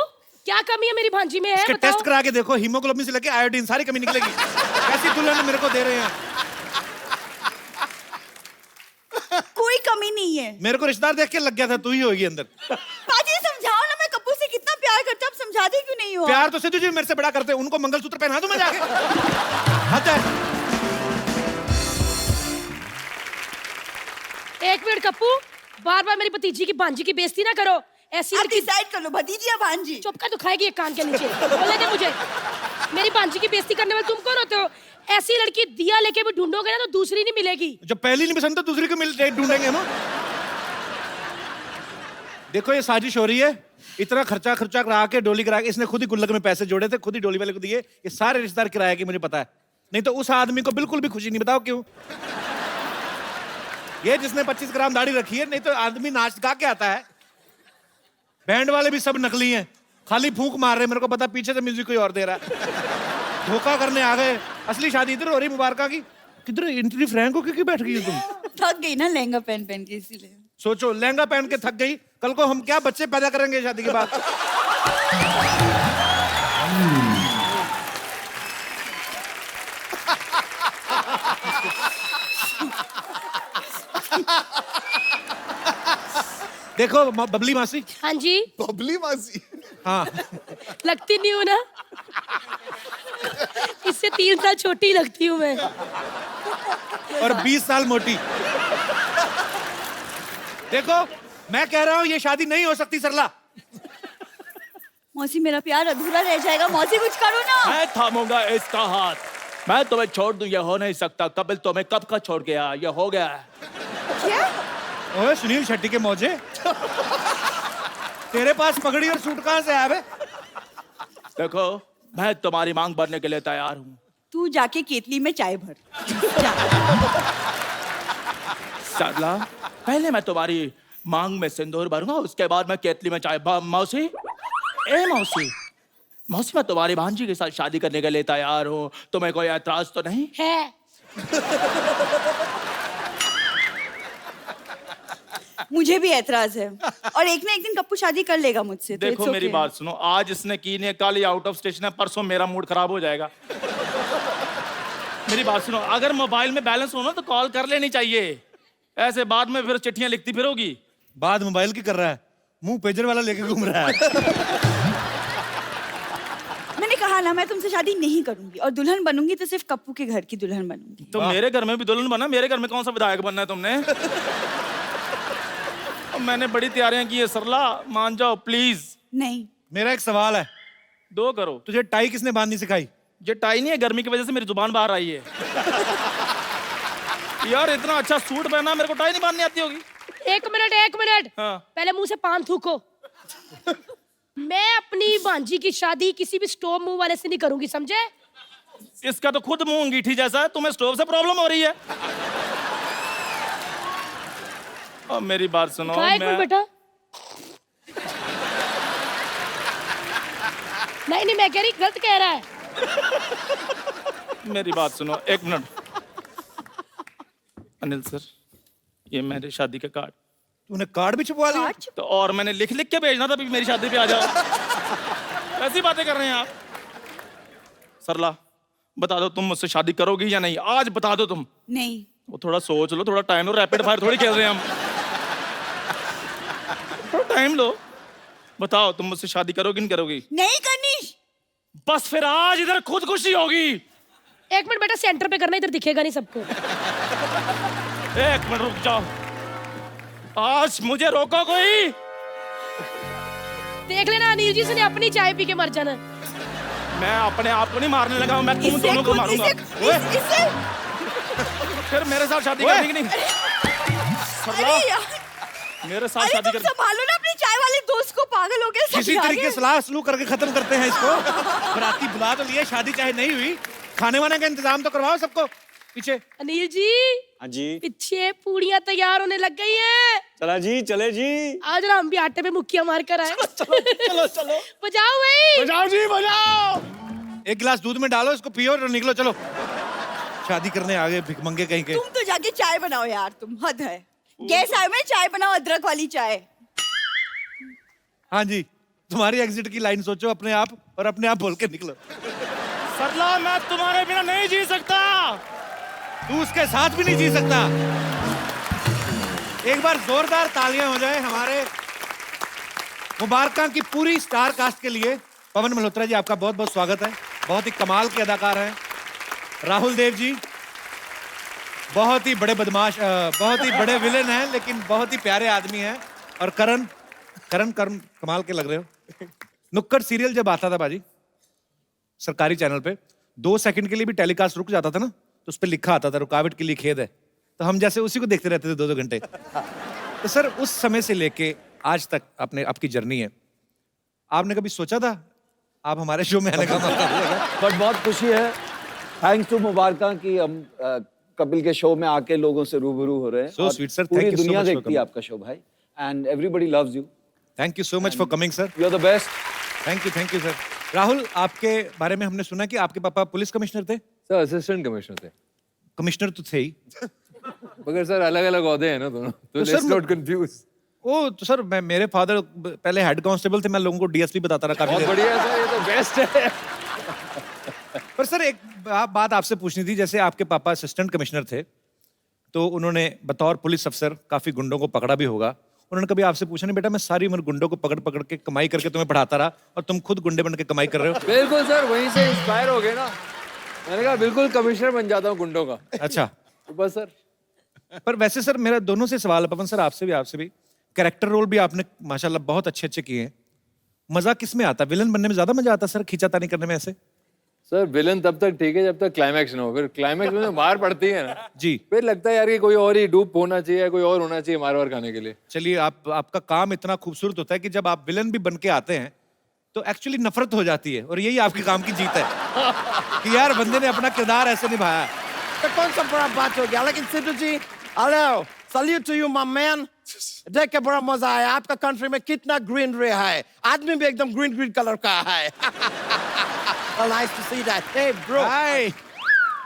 Speaker 7: क्या कमी है मेरी भांजी में? है
Speaker 1: इसके
Speaker 7: बताओ।
Speaker 1: टेस्ट करा के देखो, हीमोग्लोबिन से लेके आयोडीन सारी कमी निकलेगी। कैसी दुल्हन मेरे को दे रहे हैं।
Speaker 8: कोई कमी नहीं है।
Speaker 1: मेरे को रिश्तेदार देख के लग गया था तू ही होगी अंदर।
Speaker 8: पाजी समझाओ ना, मैं कप्पू से कितना प्यार करता हूँ, आप समझाते क्यों नहीं हो?
Speaker 1: प्यार तो सिद्धू जी मेरे से बड़ा करते हैं, उनको मंगलसूत्र पहना दूं मैं जाके? हद है।
Speaker 7: एक मिनट कप्पू, बार बार मेरी भतीजी की भांजी की बेइज्जती ना करो। ऐसी
Speaker 8: आप
Speaker 7: लड़की
Speaker 8: डिसाइड कर लो, भतीजी या भांजी?
Speaker 7: चुप कर, तो खाएगी एक कान के नीचे। बोले दे मुझे, मेरी भांजी की बेइज्जती करने वाले तुम कौन होते हो? ऐसी लड़की दिया लेके भी ढूंढोगे ना तो दूसरी नहीं मिलेगी।
Speaker 1: जब पहली नहीं पसंद तो दूसरी को मिल ढूंढेंगे हम। देखो ये साजिश हो रही है। इतना खर्चा खर्चा करा के, डोली करा के, इसने खुद ही गुल्लक में पैसे जोड़े थे, खुद ही डोली वाले को दिए। ये सारे रिश्तेदार किराए की, मुझे पता है। नहीं तो उस आदमी को बिल्कुल भी खुशी नहीं। बताओ क्यों? ये जिसने 25 ग्राम दाढ़ी रखी है, नहीं तो आदमी नाच गा के आता है। बैंड वाले भी सब नकली हैं, खाली फूंक मार रहे हैं। मेरे को पता, पीछे से म्यूजिक कोई और दे रहा है। धोखा करने आ गए। असली शादी इधर हो रही मुबारका की। किधर इंटरव्यू फ्रैंक हो क्यों बैठ गई हो तुम?
Speaker 8: थक गई ना लहंगा पहन पहन के, इसीलिए।
Speaker 1: सोचो, लहंगा पहन के थक गई, कल को हम क्या बच्चे पैदा करेंगे शादी के बाद? देखो बबली मासी,
Speaker 7: हाँ जी,
Speaker 2: बबली मासी।
Speaker 1: हाँ
Speaker 7: लगती नहीं हूँ ना, इससे 3 साल छोटी लगती हूँ मैं।
Speaker 1: और 20 साल मोटी। देखो मैं कह रहा हूँ ये शादी नहीं हो सकती सरला।
Speaker 8: मौसी मेरा प्यार अधूरा रह जाएगा, मौसी कुछ करो ना।
Speaker 6: मैं थामूंगा इसका हाथ, मैं तुम्हें छोड़ दूं, ये हो नहीं सकता। कपिल तुम्हें कब का छोड़ गया, ये हो गया है।
Speaker 8: क्या?
Speaker 1: ओए सुनील शेट्टी के मौजे, तेरे पास पगड़ी और सूट कहाँ से आया बे?
Speaker 6: देखो मैं तुम्हारी मांग भरने के लिए तैयार हूँ।
Speaker 8: तू जाके केतली में चाय भर जा।
Speaker 6: सरला, पहले मैं तुम्हारी मांग में सिंदूर भरूंगा, उसके बाद मैं केतली में चाय। मौसी, ए मौसी, मौसी मैं तुम्हारी भांजी के साथ शादी करने के लिए तैयार हूँ, तुम्हें कोई ऐतराज तो नहीं
Speaker 7: है।
Speaker 8: मुझे भी ऐतराज है, और एक ना एक दिन कप्पू शादी कर लेगा मुझसे, तो
Speaker 6: देखो
Speaker 8: it's
Speaker 6: मेरी
Speaker 8: okay।
Speaker 6: बात सुनो, आज इसने की ने, कल ये आउट ऑफ स्टेशन है, परसों मेरा मूड खराब हो जाएगा। मेरी बात सुनो, अगर मोबाइल में बैलेंस हो ना तो कॉल कर लेनी चाहिए, ऐसे बाद में फिर चिट्ठियां लिखती फिरोगी।
Speaker 1: बात मोबाइल की कर रहा है, मुंह पेजर वाला लेके घूम रहा है।
Speaker 8: मैंने कहा ना मैं तुमसे शादी नहीं करूंगी, और दुल्हन बनूंगी तो सिर्फ कप्पू के घर की दुल्हन बनूंगी।
Speaker 6: तो मेरे घर में भी दुल्हन बना, मेरे घर में कौन सा विधायक बनना है तुमने? मैंने बड़ी तैयारियां की है सरला, मान जाओ प्लीज।
Speaker 8: नहीं।
Speaker 1: मेरा एक सवाल है,
Speaker 6: 2 करो।
Speaker 1: तुझे टाई किसने बांधनी सिखाई?
Speaker 6: ये टाई नहीं है, गर्मी की वजह से मेरी जुबान बाहर आई है। यार इतना अच्छा सूट पहना, मेरे को टाई नहीं बांधनी आती होगी।
Speaker 7: एक मिनट,
Speaker 6: हाँ।
Speaker 7: पहले मुंह से पान थूको। मैं अपनी भांजी की शादी किसी भी स्टोव मुंह वाले से नहीं करूंगी, समझे?
Speaker 6: इसका तो खुद मुंह अंगीठी जैसा है, तुम्हें स्टोव से प्रॉब्लम हो रही है। और मेरी बात सुनो,
Speaker 7: एक मिनट बेटा। नहीं मैं कह रही, गलत कह रहा है।
Speaker 6: मेरी बात सुनो, 1 मिनट। अनिल सर, ये मेरे शादी का कार्ड।
Speaker 1: तूने कार्ड भी छुपवा लिया?
Speaker 6: तो और मैंने लिख लिख के भेजना था भी मेरी शादी पे आ जाओ। ऐसी बातें कर रहे हैं आप। सरला बता दो, तुम मुझसे शादी करोगी या नहीं? आज बता दो तुम।
Speaker 8: नहीं।
Speaker 6: वो थोड़ा सोच लो, थोड़ा टाइम लो, रैपिड फायर थोड़ी खेल रहे हैं हम। थोड़ा टाइम लो, बताओ तुम मुझसे शादी करोगी नहीं करोगी?
Speaker 8: नहीं करनी।
Speaker 6: बस फिर आज इधर खुदकुशी होगी।
Speaker 7: 1 मिनट बेटा, सेंटर पे करना, इधर दिखेगा नहीं सबको।
Speaker 6: 1 मिनट रुक जाओ, आज मुझे रोको कोई।
Speaker 7: देख लेना अनिल जी से अपनी चाय पी के मर जाना।
Speaker 6: मैं अपने आप को नहीं मारने लगा हूं, मैं तुम दोनों को मारूंगा। फिर मेरे साथ शादी करनी कि नहीं?
Speaker 8: अरे यार,
Speaker 6: मेरे साथ
Speaker 8: अरे
Speaker 6: शादी
Speaker 8: तुम
Speaker 6: कर।
Speaker 8: संभालो ना अपने चाय वाले दोस्त को, पागल हो गए सब
Speaker 1: किसी
Speaker 8: यहाँ
Speaker 1: तरीके
Speaker 8: के।
Speaker 1: सलाह सलूक करके खत्म करते हैं इसको। बराती बुला तो लिए, शादी चाहे नहीं हुई, खाने वाने का इंतजाम तो करवाओ सबको। पीछे
Speaker 7: अनिल जी,
Speaker 3: हाँ जी,
Speaker 7: पीछे पूड़ियां तैयार होने लग गई हैं।
Speaker 3: चला जी, चले जी।
Speaker 7: आज ना हम भी आटे पे मुक्कियां मार कर आए।
Speaker 3: चलो चलो,
Speaker 7: बजाओ भाई,
Speaker 3: बजाओ जी बजाओ।
Speaker 1: 1 गिलास दूध में डालो, इसको पियो और निकलो। चलो शादी करने आगे भिखमंगे कहीं के।
Speaker 8: तुम तो जाके चाय बनाओ यार, तुम हद है। गैस आए में चाय बनाओ, अदरक वाली चाय।
Speaker 1: हाँ जी, तुम्हारी एग्जिट की लाइन सोचो अपने आप, और अपने आप बोल के निकलो।
Speaker 6: सरला मैं तुम्हारे बिना नहीं जी सकता।
Speaker 1: तू उसके साथ भी नहीं जी सकता। एक बार जोरदार तालियां हो जाए हमारे मुबारकां की पूरी स्टार कास्ट के लिए। पवन मल्होत्रा जी, आपका बहुत बहुत स्वागत है। बहुत ही कमाल के अदाकार हैं। राहुल देव जी बहुत ही बड़े बदमाश, बहुत ही बड़े विलेन हैं, लेकिन बहुत ही प्यारे आदमी हैं। और करण कमाल के लग रहे हो। नुक्कड़ सीरियल जब आता था बाजी सरकारी चैनल पे, 2 सेकंड के लिए भी टेलीकास्ट रुक जाता था ना, तो उस पर लिखा आता था रुकावट के लिए खेद है। तो हम जैसे उसी को देखते रहते थे 2-2 घंटे। तो सर उस समय से लेके आज तक आपकी जर्नी है, आपने कभी सोचा था आप हमारे शो में आने का मौका मिलेगा?
Speaker 2: बट बहुत खुशी है, थैंक्स टू मुबारका कि हम कपिल के शो में आके लोगों से रूबरू हो रहे हैं।
Speaker 1: So
Speaker 2: और
Speaker 1: sweet, sir.
Speaker 2: पूरी
Speaker 1: Thank you so
Speaker 2: दुनिया
Speaker 1: much for
Speaker 2: देखती है
Speaker 1: coming.
Speaker 2: आपका शो भाई, and everybody loves you.
Speaker 1: Thank you so much for coming sir.
Speaker 2: You are the best.
Speaker 1: Thank you sir. Rahul, आपके बारे में हमने सुना कि आपके पापा पुलिस कमिश्नर थे।
Speaker 9: सर असिस्टेंट कमिश्नर थे,
Speaker 1: कमिश्नर तो थे ही।
Speaker 9: मगर सर अलग अलग ओहदे हैं ना दोनों, तो
Speaker 1: सर,
Speaker 9: लेट्स नॉट कंफ्यूज।
Speaker 1: ओ तो सर मेरे फादर पहले हेड कांस्टेबल थे, मैं लोगों को डीएसपी बताता रहा काफी
Speaker 9: बहुत
Speaker 1: देर।
Speaker 9: बढ़िया है सर, ये तो बेस्ट है।
Speaker 1: पर सर एक बात आपसे पूछनी थी, जैसे आपके पापा असिस्टेंट कमिश्नर थे, तो उन्होंने बतौर पुलिस अफसर काफी गुंडों को पकड़ा भी होगा, उन्होंने कभी आपसे पूछा नहीं बेटा मैं सारी उम्र गुंडों को पकड़ पकड़ के कमाई करके तुम्हें पढ़ाता रहा और तुम खुद गुंडे बन के कमाई कर रहे हो?
Speaker 9: बिल्कुल सर, वहीं से इंस्पायर हो गए ना। मैंने कहा बिल्कुल कमिश्नर बन जाता हूँ गुंडों का।
Speaker 1: अच्छा,
Speaker 9: तो बस सर।
Speaker 1: पर वैसे सर मेरा दोनों से सवाल है, पवन सर आपसे भी। कैरेक्टर रोल भी आपने माशाल्लाह बहुत अच्छे किए हैं। मजा किस में आता है? विलन बनने में ज्यादा मजा आता है सर, खींचातानी करने में ऐसे?
Speaker 9: सर विलन तब तक ठीक है जब तक क्लाइमैक्स ना हो, फिर क्लाइमैक्स में जो मार पड़ती है ना
Speaker 1: जी,
Speaker 9: फिर लगता है यार कि कोई और ही डूब होना चाहिए, कोई और होना चाहिए मार वार खाने के लिए।
Speaker 1: चलिए आपका काम इतना खूबसूरत होता है कि जब आप विलन भी बन के आते हैं तो एक्चुअली नफरत हो जाती है, और यही आपके काम की जीत है कि यार बंदे ने अपना किरदार ऐसे निभाया है।
Speaker 10: तो कौन सा बड़ा बात हो गया, लेकिन Sidhu ji hello, salute to you my man. देख के बड़ा मजा आया। आपका कंट्री में कितना ग्रीनरी है, आदमी भी एकदम ग्रीन कलर का है। Well, nice to see that. Hey, bro.
Speaker 1: Hi.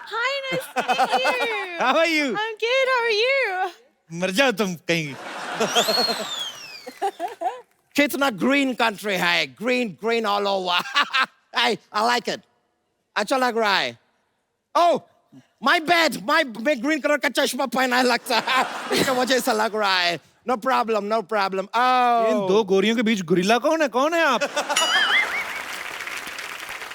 Speaker 7: Hi, nice to meet you.
Speaker 1: How are you?
Speaker 7: I'm good. How are you?
Speaker 1: मर जाओ तुम कहीं।
Speaker 10: कितना green country है, green all over. Hey, I like it. अच्छा लग रहा है। Oh, my bad. मैं green color का चश्मा पहना है लगता है, इसका वजह से लग रहा है। No problem. Oh.
Speaker 1: इन दो गोरियों के बीच गुरिल्ला कौन है आप?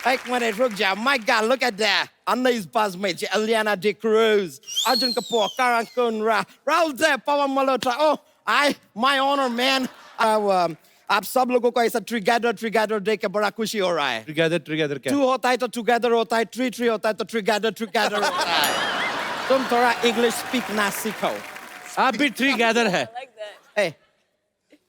Speaker 10: एक मिनट रुक जा। My God, look at that. Anna's buzzmates, Eliana De Cruz, Arjun Kapoor, Karan Kunra, Rahul Dev, Pawan Malhotra. Oh, my honor, man. आप सब लोगों को ऐसा together देख के बड़ा खुशी हो रहा है।
Speaker 1: Together क्या?
Speaker 10: 2 होता है तो together होता है, 3 होता है तो together होता है। तुम थोड़ा English speak ना सीखो।
Speaker 1: आप भी together है।
Speaker 10: Hey,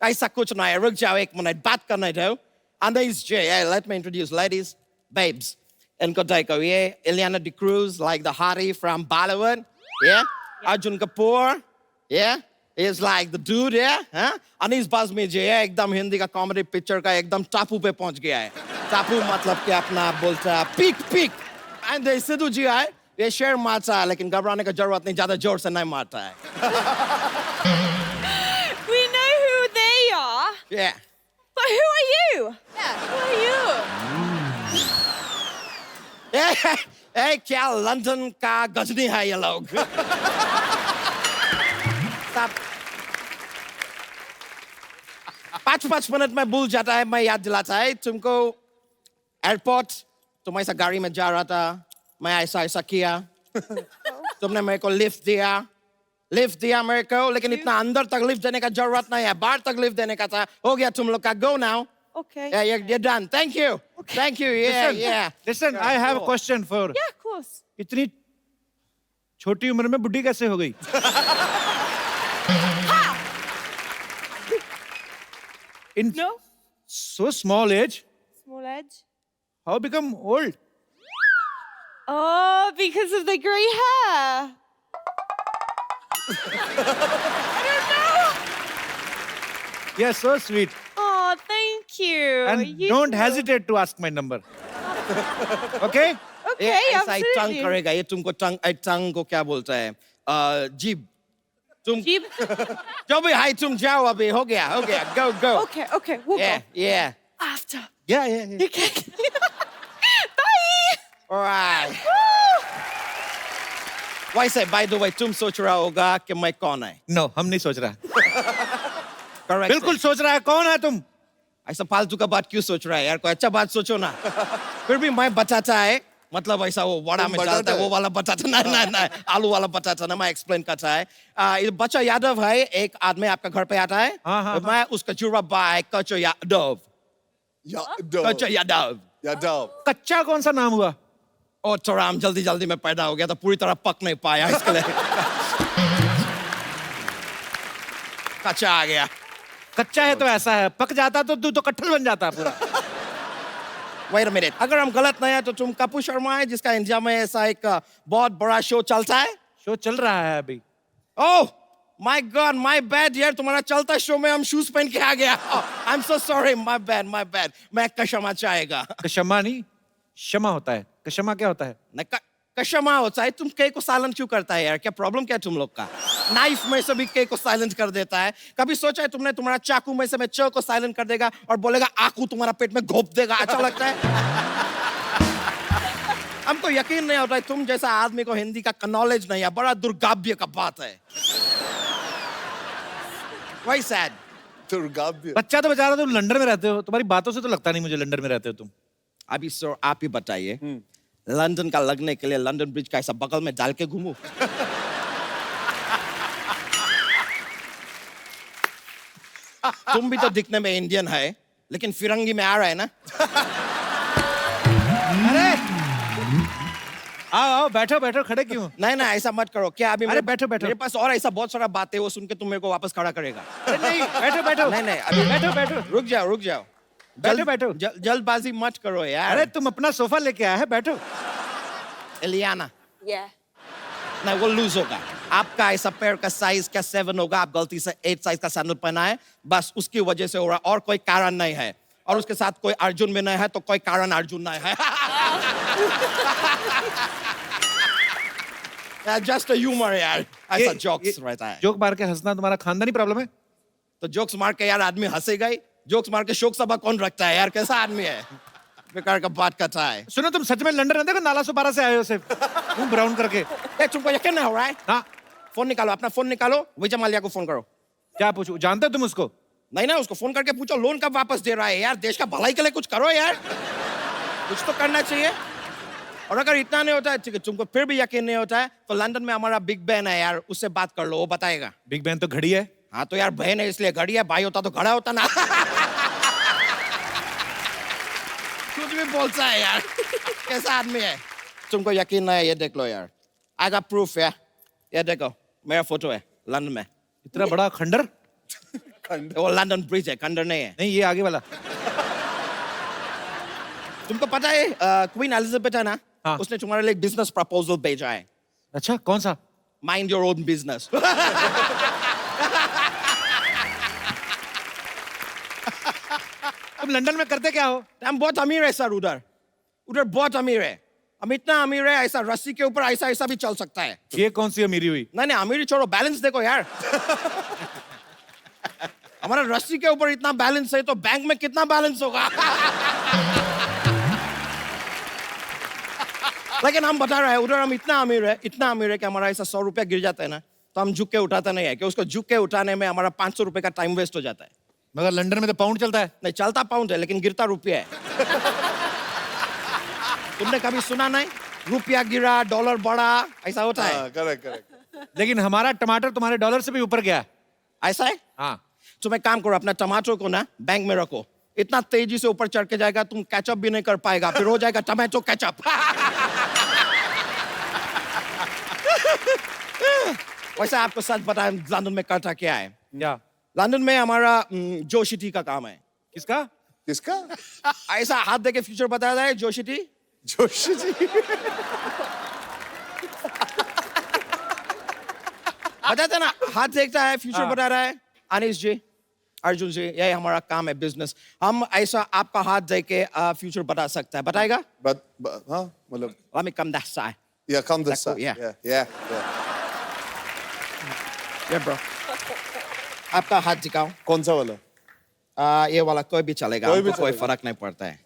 Speaker 10: ऐसा कुछ नहीं है। रुक जाओ एक मिनट, बात करने दो। Anna's J. Hey, let me introduce ladies, babes. इनको देखो, ये Eliana De Cruz, like the hottie from Bollywood. Yeah? Arjun Kapoor. Yeah? He's like the dude, yeah? Huh? Anis Bazmi जी है, एकदम हिंदी का कॉमेडी पिक्चर का एकदम टापू पे पहुंच गया है। टापू मतलब कि अपना बोलता है पीक। And सिद्धू जी है, ये शेर मारता है, लेकिन घबराने का जरूरत नहीं, ज्यादा जोर से नहीं मारता है।
Speaker 7: We know who they are.
Speaker 10: Yeah.
Speaker 7: But who are you? Yeah, who are you?
Speaker 10: क्या लंदन का गजनी है ये लोग। पाँच मिनट में भूल जाता है, मैं याद दिलाता है तुमको। एयरपोर्ट तुम ऐसा गाड़ी में जा रहा था, मैं ऐसा किया, तुमने मेरे को लिफ्ट दिया मेरे को, लेकिन इतना अंदर तक लिफ्ट देने का जरूरत नहीं है, बाहर तक लिफ्ट देने का था। हो गया तुम लोग का, go now.
Speaker 7: Okay.
Speaker 10: Yeah, you're done. Thank you. Yeah.
Speaker 1: Listen, I have a question for.
Speaker 7: Yeah, of course.
Speaker 1: इतनी छोटी उम्र में बुढ़ी कैसे हो गई? In
Speaker 7: No?
Speaker 1: so small age,
Speaker 7: Small edge.
Speaker 1: how become old?
Speaker 7: Oh, because of the grey hair.
Speaker 1: Yeah, so sweet.
Speaker 7: Oh, thank you.
Speaker 1: And
Speaker 7: You
Speaker 1: don't
Speaker 7: too.
Speaker 1: hesitate to ask my number. Okay?
Speaker 7: Okay,
Speaker 10: ऐसा ही टंग
Speaker 7: absolutely.
Speaker 10: करेगा ये तुमको। टंग को क्या बोलता है? जीभ। तुम
Speaker 7: Jeep.
Speaker 10: जो भी है तुम जाओ अभी, हो गया, go.
Speaker 7: Okay, we'll go.
Speaker 10: Yeah.
Speaker 7: After.
Speaker 1: Yeah.
Speaker 7: Okay. Bye.
Speaker 10: Alright. वैसे by the way तुम सोच रहा होगा कि मैं कौन है?
Speaker 1: No, हम नहीं सोच रहा।
Speaker 10: Correct.
Speaker 1: बिल्कुल सोच रहा है, कौन है तुम?
Speaker 10: ऐसा फालतू का बात क्यों सोच रहा है यार? कोई अच्छा बात सोचो ना। फिर भी मैं बताता है, मतलब ऐसा वो वड़ा में डालता है वो वाला बताता नहीं, आलू वाला बताता ना, मैं एक्सप्लेन करता है। ये बच्चा यादव है, एक आदमी आपका घर पे आता है,
Speaker 1: हाँ।
Speaker 10: मैं उसका जुड़वा है कच्चो यादव। कच्चो यादव।
Speaker 1: कच्चा कौन सा नाम हुआ?
Speaker 10: और थोड़ा हम जल्दी में पैदा हो गया तो पूरी तरह पक नहीं पाया, इसके लिए कच्चा आ गया।
Speaker 1: कच्चा है तो ऐसा है, पक जाता तो तू तो कट्ठल बन जाता पूरा।
Speaker 10: Wait a minute. अगर हम गलत नहीं है तो तुम कपूर शर्मा है, जिसका इंडिया में ऐसा एक बहुत बड़ा शो चलता है।
Speaker 1: शो चल रहा है अभी।
Speaker 10: Oh my God, my bad यार, तुम्हारा चलता शो में हम शूज पहन के आ गया। I'm so sorry, my bad. मैं कशमा चाहेगा।
Speaker 1: कशमा नहीं, क्षमा होता है। कशमा क्या होता है?
Speaker 10: कशमा होता है। तुम के को साइलेंट क्यों करता है यार? क्या प्रॉब्लम क्या है तुम लोग का? नाइफ में से भी के को साइलेंट कर देता है। कभी सोचा है तुमने तुम्हारा चाकू में से मैं च को साइलेंट कर देगा और बोलेगा आकू तुम्हारा पेट में घोप देगा? अच्छा लगता है? हमको यकीन नहीं होता है तुम जैसा आदमी को हिंदी का नॉलेज नहीं है। बड़ा दुर्भाग्य का बात है। Very sad.
Speaker 11: दुर्गाव्य।
Speaker 1: बच्चा तो बेचारा, तुम लंदन में रहते हो, तुम्हारी बातों से तो लगता नहीं मुझे लंदन में रहते हो तुम।
Speaker 10: अभी सर आप ही बताइए, लंदन का लगने के लिए लंदन ब्रिज का ऐसा बगल में डाल के घूमूं? तुम भी तो दिखने में इंडियन है, लेकिन फिरंगी में आ रहा है ना।
Speaker 1: अरे आओ आओ, बैठो बैठो, खड़े क्यों?
Speaker 10: नहीं नहीं, ऐसा मत करो। क्या अभी
Speaker 1: अरे बैठो बैठो।
Speaker 10: मेरे पास और ऐसा बहुत सारा बात है, वो सुन के तुम मेरे को वापस खड़ा करेगा।
Speaker 1: अरे नहीं, बैठो बैठो।
Speaker 10: नहीं नहीं, अभी
Speaker 1: बैठो बैठो
Speaker 10: रुक जाओ रुक जाओ।
Speaker 1: बैठो बैठो।
Speaker 10: जल्दबाजी मत करो यार।
Speaker 1: अरे तुम अपना सोफा लेके आया है, बैठो।
Speaker 10: एलियाना,
Speaker 4: Yeah.
Speaker 10: नहीं वो लूज होगा। आपका ऐसा पैर का साइज क्या 7 होगा, आप गलती से 8 साइज का सैंडल पहना है, बस उसकी वजह से हो रहा, और कोई कारण नहीं है। और उसके साथ कोई अर्जुन भी नहीं है, तो कोई कारण अर्जुन नहीं है। जस्ट ह्यूमर यार, ऐसा जोक्स रहता है।
Speaker 1: जोक मार के हंसना तुम्हारा खानदानी प्रॉब्लम है?
Speaker 10: तो जोक्स मार के यार आदमी हंसेगा ही। जोक्स मार के शोक सभा कौन रखता है यार? कैसा आदमी है, बेकार का बात करता है।
Speaker 1: सुनो, तुम सच में लंदन रहते हो, नाला सुपारा से आए हो सिर्फ मुंह ब्राउन करके?
Speaker 10: तुमको यकीन नहीं हो रहा है?
Speaker 1: हाँ।
Speaker 10: फोन निकालो, अपना फोन निकालो, विजय माल्या को फोन करो।
Speaker 1: क्या पूछूं? जानते हो तुम उसको?
Speaker 10: नहीं ना, उसको फोन करके पूछो लोन कब वापस दे रहा है यार। देश का भलाई के लिए कुछ करो यार, कुछ तो करना चाहिए। और अगर इतना नहीं होता है, ठीक है, तुमको फिर भी यकीन नहीं होता है, तो लंदन में हमारा बिग बैन है यार, उससे बात कर लो, वो बताएगा।
Speaker 1: बिग बैन तो घड़ी है।
Speaker 10: हाँ तो यार बहन है इसलिए घड़ी है, भाई होता तो घड़ा होता ना। कुछ भी बोलता है यार, कैसा आदमी है। तुमको यकीन नहीं है, ये देख लो यार, आई गॉट प्रूफ यार। ये देखो मेरा फोटो है लंदन में।
Speaker 1: इतना बड़ा खंडर?
Speaker 10: वो लंदन ब्रिज है, खंडर नहीं है।
Speaker 1: नहीं, ये आगे वाला।
Speaker 10: तुमको पता है क्वीन एलिजाबेथ है ना,
Speaker 1: हाँ।
Speaker 10: उसने तुम्हारे लिए बिजनेस प्रपोजल भेजा है।
Speaker 1: अच्छा, कौन सा?
Speaker 10: Mind your own business.
Speaker 1: तुम लंदन में करते क्या हो?
Speaker 10: हम बहुत अमीर है सर, उधर उधर बहुत अमीर है। हम इतना अमीर है, ऐसा रस्सी के ऊपर ऐसा ऐसा भी चल सकता है।
Speaker 1: ये कौन सी अमीरी हुई?
Speaker 10: नहीं नहीं, अमीरी छोड़ो, बैलेंस देखो यार। हमारा रस्सी के ऊपर इतना बैलेंस है, तो बैंक में कितना बैलेंस होगा। लेकिन हम बता रहे हैं, उधर हम इतना अमीर है कि हमारा ऐसा 100 रुपया गिर जाता है ना, तो हम झुक के उठाते नहीं है, कि उसको झुक के उठाने में हमारा 500 रुपए का टाइम वेस्ट हो जाता है।
Speaker 1: मगर लंदन में तो पाउंड चलता है।
Speaker 10: नहीं, चलता पाउंड है, लेकिन गिरता रुपया है। तुमने कभी सुना नहीं, रुपया गिरा डॉलर बढ़ा, ऐसा होता है?
Speaker 11: Correct correct.
Speaker 1: लेकिन हमारा टमाटर तुम्हारे डॉलर से भी ऊपर गया।
Speaker 10: ऐसा है?
Speaker 1: हाँ।
Speaker 10: तुम एक काम करो, अपना टमाटर को ना बैंक में रखो, इतना तेजी से ऊपर चढ़ के जाएगा, तुम कैचअप भी नहीं कर पाएगा, फिर हो जाएगा टमाटो कैचअप। वैसे आपको सच बताएं, लंदन में करता क्या है?
Speaker 1: क्या?
Speaker 10: लंदन में हमारा जोशी का काम है।
Speaker 1: किसका?
Speaker 11: किसका?
Speaker 10: ऐसा हाथ दे के फ्यूचर बताया जाए, जोशी
Speaker 11: जोशी जी।
Speaker 10: बताते ना, हाथ देखता है, फ्यूचर बता रहा है। अनीश जी, अर्जुन जी, यही हमारा काम है, बिजनेस। हम ऐसा आपका हाथ देख के फ्यूचर बता सकता है, बताएगा?
Speaker 11: हाँ मतलब।
Speaker 10: Let me come that side.
Speaker 11: Yeah, come this
Speaker 10: That's cool,
Speaker 11: side.
Speaker 10: yeah.
Speaker 11: Yeah.
Speaker 10: Yeah, bro. आपका हाथ दिखाओ।
Speaker 11: कौन सा वाला?
Speaker 10: ये वाला कोई भी चलेगा,
Speaker 11: कोई भी
Speaker 10: हमको कोई
Speaker 11: चलेगा।
Speaker 10: फर्क नहीं पड़ता है।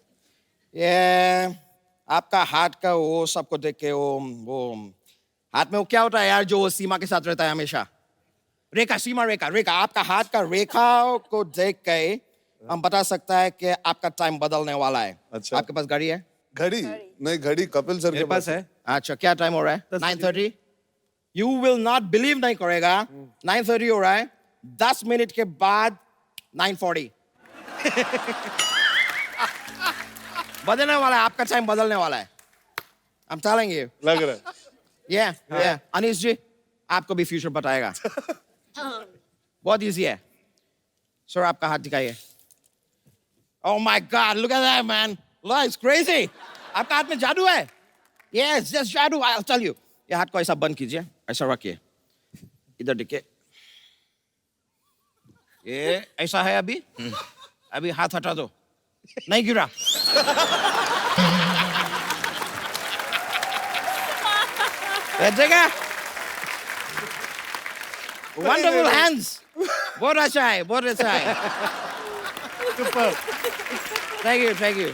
Speaker 10: ये आपका हाथ का वो सबको देख के वो हाथ में वो क्या होता है यार, जो वो सीमा के साथ रहता है हमेशा? रेखा, सीमा रेखा, रेखा। आपका हाथ का रेखा को देख के हम बता सकता है कि आपका टाइम बदलने वाला है।
Speaker 11: अच्छा।
Speaker 10: आपके पास घड़ी है?
Speaker 11: घड़ी नहीं, घड़ी कपिल सर के पास है।
Speaker 10: अच्छा, क्या टाइम हो रहा है? 9:30। यू विल नॉट बिलीव, नहीं करेगा, 9:30 हो रहा है। 10 मिनट के बाद 9:40। बदलने वाला है, आपका टाइम बदलने वाला है। I'm telling you.
Speaker 11: लग रहा है।
Speaker 10: Yeah. अनीश जी, आपको भी फ्यूचर बताएगा। बहुत इजी है। सर, आपका हाथ दिखाइए। Oh my God, look at that, man. Look, it's crazy. आपका हाथ में जादू है। Yes, just जादू। I'll tell you. ये हाथ को ऐसा बंद कीजिए, ऐसा रखिए, इधर देखिए। ये ऐसा है अभी। अभी हाथ हटा दो, नहीं गिरा। देखा? Wonderful hands. बहुत अच्छा है, बहुत अच्छा है। Thank you.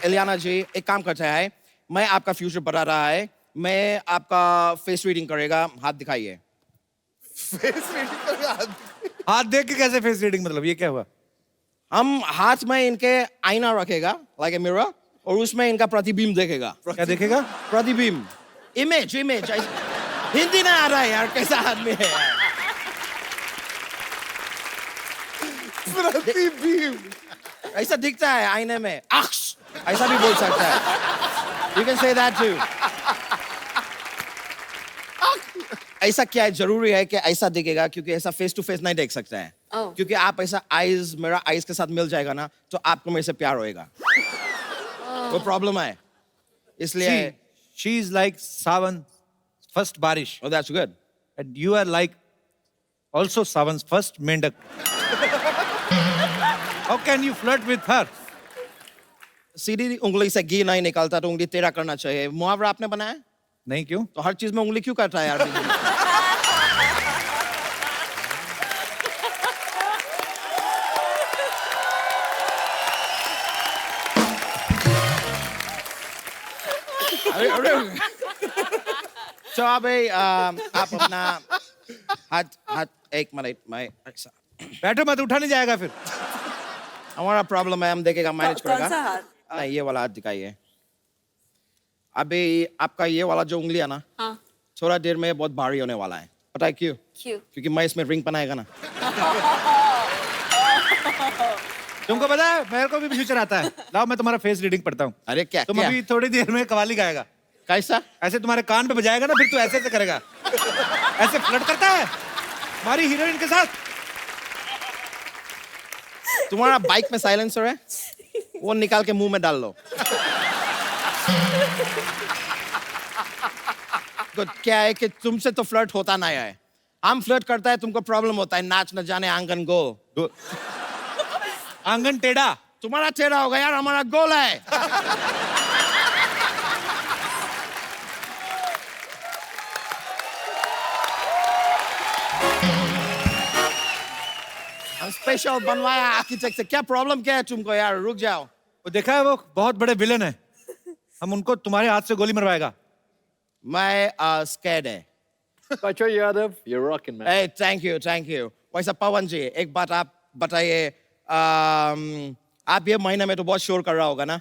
Speaker 10: एलियाना जी, एक काम करता है, मैं आपका फ्यूचर बता रहा है, मैं आपका फेस रीडिंग करेगा, हाथ दिखाइए।
Speaker 11: फेस रीडिंग का हाथ।
Speaker 1: हाथ देख के कैसे फेस रीडिंग, मतलब ये क्या हुआ?
Speaker 10: हम हाथ में इनके आईना रखेगा, लाइक ए मिरर, और उसमें इनका प्रतिबिंब देखेगा।
Speaker 1: क्या देखेगा?
Speaker 10: प्रतिबिंब, इमेज, इमेज। हिंदी नहीं आ रहा है यार, कैसा आदमी है यार।
Speaker 11: प्रतिबिंब।
Speaker 10: ऐसा दिखता है आईने में, अक्स, ऐसा भी बोल सकता है। You can say that too. ऐसा क्या है, जरूरी है कि ऐसा दिखेगा, क्योंकि ऐसा फेस टू फेस नहीं देख सकता है। क्योंकि आप ऐसा आईज, मेरा आईज के साथ मिल जाएगा ना, तो आपको मेरे से प्यार होएगा। वो प्रॉब्लम है, इसलिए।
Speaker 1: She is like Sawan first बारिश.
Speaker 10: Oh, that's good.
Speaker 1: And you are like also Sawan's first मेंढक. How can you flirt with her?
Speaker 10: सीधी उंगली से घी नहीं निकलता, तो उंगली टेढ़ा करना चाहिए। मुहावरा आपने बनाया?
Speaker 1: नहीं, क्यों?
Speaker 10: तो हर चीज में उंगली क्यों करता है यार? तो अभी आप अपना हाथ एक मिनट में ऐसा
Speaker 1: बैठो मत, उठा नहीं जाएगा फिर।
Speaker 10: हमारा प्रॉब्लम है, हम देखेगा, मैनेज
Speaker 8: कौन
Speaker 10: करेगा।
Speaker 8: सा हाथ?
Speaker 10: नहीं, ये वाला हाथ दिखाइए। अभी आपका ये वाला जो उंगली है ना,
Speaker 4: हाँ।
Speaker 10: थोड़ा देर में बहुत भारी होने वाला है। पता है क्यों?
Speaker 4: क्यों?
Speaker 10: क्योंकि मैं इसमें रिंग बनाएगा ना।
Speaker 1: तुमको पता है मेरे को भी फ्यूचर आता है। लाओ मैं तुम्हारा फेस रीडिंग पढ़ता हूँ।
Speaker 10: अरे क्या
Speaker 1: तुम
Speaker 10: क्या?
Speaker 1: अभी थोड़ी देर में कवाली गाएगा।
Speaker 10: कैसा?
Speaker 1: ऐसे तुम्हारे कान पे बजाएगा ना, फिर तू ऐसे ऐसे करेगा। ऐसे फ्लर्ट करता है हमारी हीरोइन के साथ।
Speaker 10: तुम्हारा बाइक में साइलेंसर है, वो निकाल के मुंह में डाल लो। तो क्या है कि तुमसे तो फ्लर्ट होता नहीं है, हम फ्लर्ट करता है, तुमको प्रॉब्लम होता है। नाच न जाने आंगन गोल।
Speaker 1: आंगन टेढ़ा।
Speaker 10: तुम्हारा टेढ़ा होगा यार, हमारा गोल है। हम स्पेशल बनवाया आर्किटेक्ट से। क्या प्रॉब्लम क्या है तुमको यार? रुक जाओ।
Speaker 1: वो देखा है, वो बहुत बड़े विलन है। हम उनको तुम्हारे हाथ से गोली मरवाएगा।
Speaker 10: मैं स्कैर्ड है।
Speaker 9: Pacho Yadav, you're rocking, man.
Speaker 10: Hey, thank you. वैसा पवन जी, एक बात आप बताइए, आप ये महीने में तो बहुत शोर कर रहा होगा ना,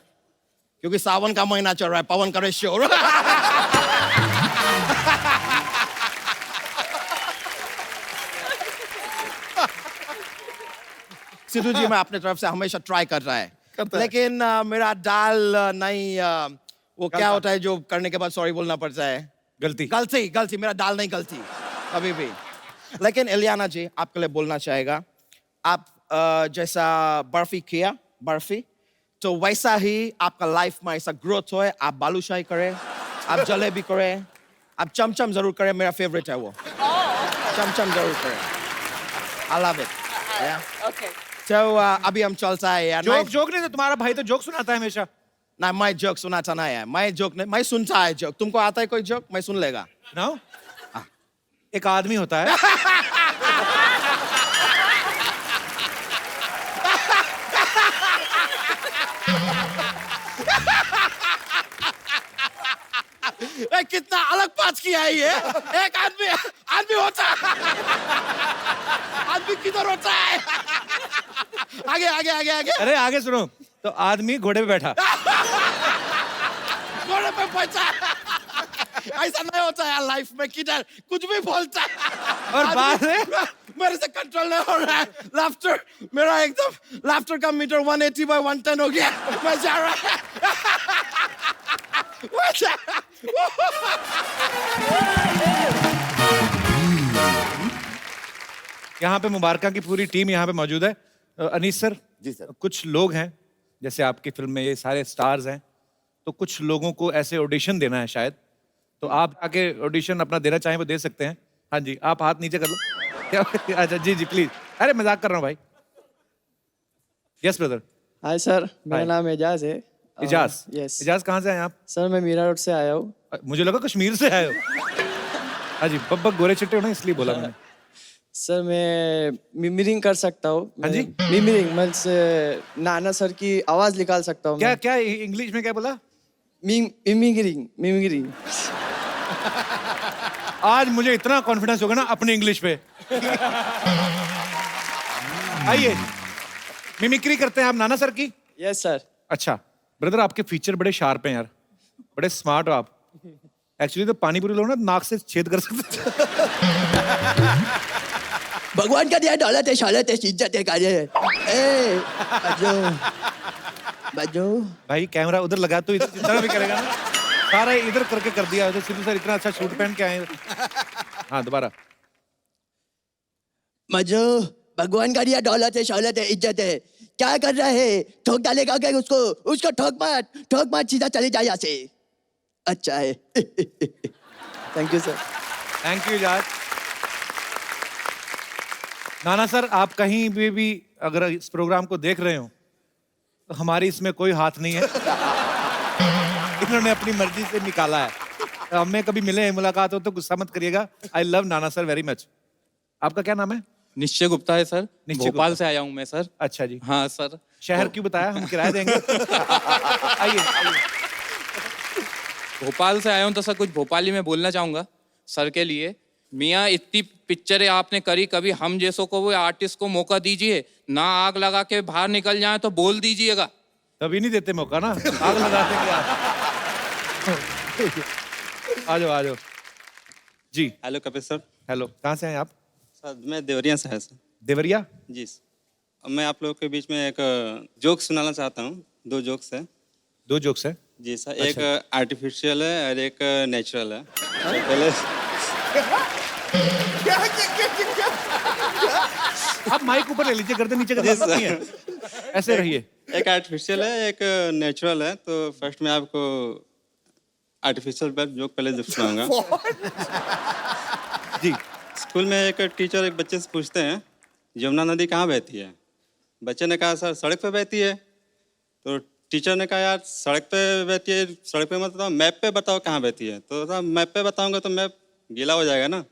Speaker 10: क्योंकि सावन का महीना चल रहा है, पवन करे शोर। सिद्धू जी मैं अपने तरफ से हमेशा ट्राई कर रहा है, लेकिन मेरा दाल नहीं, वो क्या होता है जो करने के बाद सॉरी बोलना पड़ता है? गलती। मेरा दाल नहीं गलती कभी भी। लेकिन इलियाना जी आपके लिए बोलना चाहेगा, आप जैसा बर्फी किया, बर्फी, तो वैसा ही आपका लाइफ में ऐसा ग्रोथ हो। आप बालूशाही करें, आप जलेबी करें, आप चमचम जरूर करें। मेरा फेवरेट है वो, चमचम जरूर करें। I love it.
Speaker 4: Okay.
Speaker 10: तो अभी हम चलता है यार।
Speaker 1: जोक नहीं तो तुम्हारा भाई तो जोक सुनाता है हमेशा।
Speaker 10: ना मैं जोक सुनाता नहीं है, मैं जोक नहीं, मैं सुनता है जोक। तुमको आता है कोई जोक? मैं सुन लेगा।
Speaker 1: No? एक आदमी होता है।
Speaker 10: कितना अलग बात किया है ये। एक आदमी होता है। आदमी किधर होता है? आगे।
Speaker 1: अरे आगे सुनो। तो आदमी घोड़े पे बैठा।
Speaker 10: घोड़े पे बैठा। ऐसा नहीं होता है लाइफ में, किधर कुछ भी बोलता है।
Speaker 1: और बाद में
Speaker 10: मेरे से कंट्रोल नहीं हो रहा है। लाफ्टर मेरा एकदम, लाफ्टर का मीटर 180/110 हो गया। मैं जा रहा है।
Speaker 1: यहाँ पे मुबारका की पूरी टीम यहाँ पे मौजूद है। अनीस सर।
Speaker 5: जी सर।
Speaker 1: कुछ लोग हैं, जैसे आपकी फिल्म में ये सारे स्टार्स हैं, तो कुछ लोगों को ऐसे ऑडिशन देना है शायद, तो आप आके ऑडिशन अपना देना चाहें वो दे सकते हैं। हाँ जी, आप हाथ नीचे कर लो। क्या? अच्छा जी प्लीज। अरे मजाक कर रहा हूँ भाई। Yes brother.
Speaker 12: हाय सर, मेरा नाम एजाज है।
Speaker 1: इजाज।
Speaker 12: यस।
Speaker 1: इजाज कहाँ से आए आप?
Speaker 12: सर मैं मीरा रोड से आया हूँ।
Speaker 1: मुझे लगा कश्मीर से आए हो। हाँ जी, बब्बक गोरे चिट्टे हो ना, इसलिए बोला मैंने।
Speaker 12: सर मैं मिमिरिंग कर सकता हूँ।
Speaker 1: हाँ जी?
Speaker 12: मिमिरिंग मीन्स नाना सर की आवाज निकाल सकता हूँ।
Speaker 1: क्या इंग्लिश में क्या बोला?
Speaker 12: मिमिक्री।
Speaker 1: आज मुझे इतना कॉन्फिडेंस होगा ना अपने इंग्लिश पे। आइए, मिमिक्री करते हैं आप नाना सर की?
Speaker 12: Yes sir.
Speaker 1: अच्छा ब्रदर, आपके फीचर बड़े शार्प हैं यार, बड़े स्मार्ट हो आप। एक्चुअली तो पानी पूरी लोग ना नाक से छेद कर सकते।
Speaker 12: भगवान का दिया दौलत है, शौलत है, इज्जत है, कार्य है। ए, बजो।
Speaker 1: भाई कैमरा उधर लगा तो इधर जितना भी करेगा ना सारा इधर करके कर दिया। उधर सिद्धू सर इतना अच्छा शूट पहन के आए। हाँ दोबारा।
Speaker 12: मजो, भगवान का दिया दौलत है, शौलत है, इज्जत है। क्या कर रहा है? ठोक डालेगा क्या उसको ठोक मत, सीधा चले जाए यहाँ से। अच्छा है। Thank you sir.
Speaker 1: Thank you यार। नाना सर, आप कहीं भी अगर इस प्रोग्राम को देख रहे हो तो हमारी इसमें कोई हाथ नहीं है। इन्होंने अपनी मर्जी से निकाला है। हमें कभी मिले मुलाकात हो तो गुस्सा मत करिएगा। I love Nana sir very much. आपका क्या नाम है?
Speaker 13: निश्चय गुप्ता है सर।
Speaker 1: निश्चय
Speaker 13: भोपाल
Speaker 1: गुप्ता।
Speaker 13: से आया हूँ मैं सर।
Speaker 1: अच्छा जी।
Speaker 13: हाँ सर।
Speaker 1: शहर क्यों बताया, हम किराया देंगे। आइए।
Speaker 13: भोपाल से आया हूँ तो सर कुछ भोपाली में बोलना चाहूंगा सर के लिए। मियाँ, इतनी पिक्चरें आपने करी, कभी हम जैसों को वो आर्टिस्ट को मौका दीजिए ना। आग लगा के बाहर निकल जाए तो बोल दीजिएगा।
Speaker 1: तभी नहीं देते मौका ना, आग लगा देंगे आप। आ जाओ जी।
Speaker 14: Hello Kapil sir.
Speaker 1: हेलो, कहाँ से हैं आप?
Speaker 14: सर मैं देवरिया से है सर।
Speaker 1: देवरिया?
Speaker 14: जी सर। मैं आप लोगों के बीच में एक जोक सुनाना चाहता हूँ। 2 जोक्स है।
Speaker 1: 2 जोक्स है?
Speaker 14: जी सर।
Speaker 1: अच्छा।
Speaker 14: एक आर्टिफिशियल है और एक नेचुरल है। तो पहले
Speaker 1: आप माइक ऊपर ले लीजिए, गर्दन नीचे कर नहीं है। ऐसे रहिए।
Speaker 14: एक आर्टिफिशियल है, एक नेचुरल है। तो फर्स्ट में आपको आर्टिफिशियल जोक पहले जब सुनाऊंगा।
Speaker 1: जी।
Speaker 14: स्कूल में एक टीचर एक बच्चे से पूछते हैं, यमुना नदी कहाँ बहती है? बच्चे ने कहा, सर सड़क पे बहती है। तो टीचर ने कहा, यार सड़क पे बहती है, सड़क पे मत बताओ, मैप पे बताओ कहाँ बहती है। तो साहब मैप पे बताऊंगा तो मैप गीला हो जाएगा ना।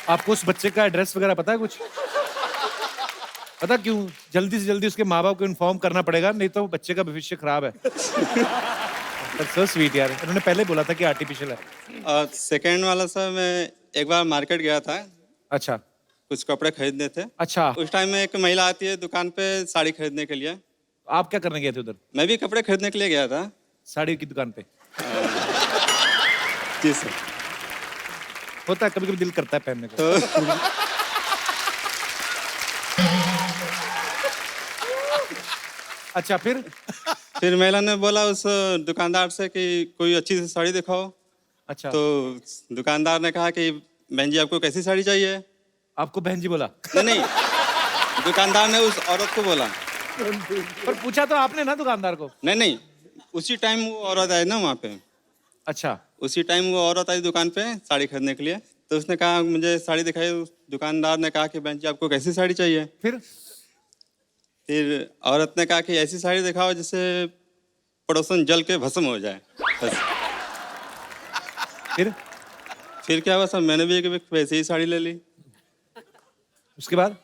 Speaker 1: आपको उस बच्चे का एड्रेस वगैरह पता है कुछ? पता क्यों? जल्दी से जल्दी उसके माँ बाप को इन्फॉर्म करना पड़ेगा, नहीं तो बच्चे का भविष्य खराब है। सो स्वीट यार, उन्होंने पहले बोला था कि आर्टिफिशियल है।
Speaker 14: और सेकेंड वाला सर, मैं एक बार मार्केट गया था।
Speaker 1: अच्छा।
Speaker 14: कुछ कपड़े खरीदने थे।
Speaker 1: अच्छा।
Speaker 14: उस टाइम में एक महिला आती है दुकान पे साड़ी खरीदने के लिए।
Speaker 1: आप क्या करने गए थे उधर?
Speaker 14: मैं भी कपड़े खरीदने के लिए गया था।
Speaker 1: साड़ी की दुकान पे?
Speaker 14: जी सर।
Speaker 1: होता है, कभी कभी दिल करता है पहनने को। अच्छा फिर
Speaker 14: महिला ने बोला उस दुकानदार से कि कोई अच्छी सी साड़ी दिखाओ।
Speaker 1: अच्छा।
Speaker 14: तो दुकानदार ने कहा कि बहन जी आपको कैसी साड़ी चाहिए?
Speaker 1: आपको बहन जी बोला?
Speaker 14: नहीं, दुकानदार ने उस औरत को बोला।
Speaker 1: पर पूछा तो आपने ना दुकानदार को?
Speaker 14: नहीं, उसी टाइम वो औरत आई ना वहाँ पे।
Speaker 1: अच्छा।
Speaker 14: उसी टाइम वो औरत आई दुकान पे साड़ी खरीदने के लिए। तो उसने कहा मुझे साड़ी दिखाई। उस दुकानदार ने कहा कि बहन जी आपको कैसी साड़ी चाहिए? फिर औरत ने कहा कि ऐसी साड़ी दिखाओ जिससे पड़ोसन जल के भस्म हो जाए। बस। फिर क्या हुआ सर, मैंने भी एक वैसे ही साड़ी ले ली।
Speaker 1: उसके बाद?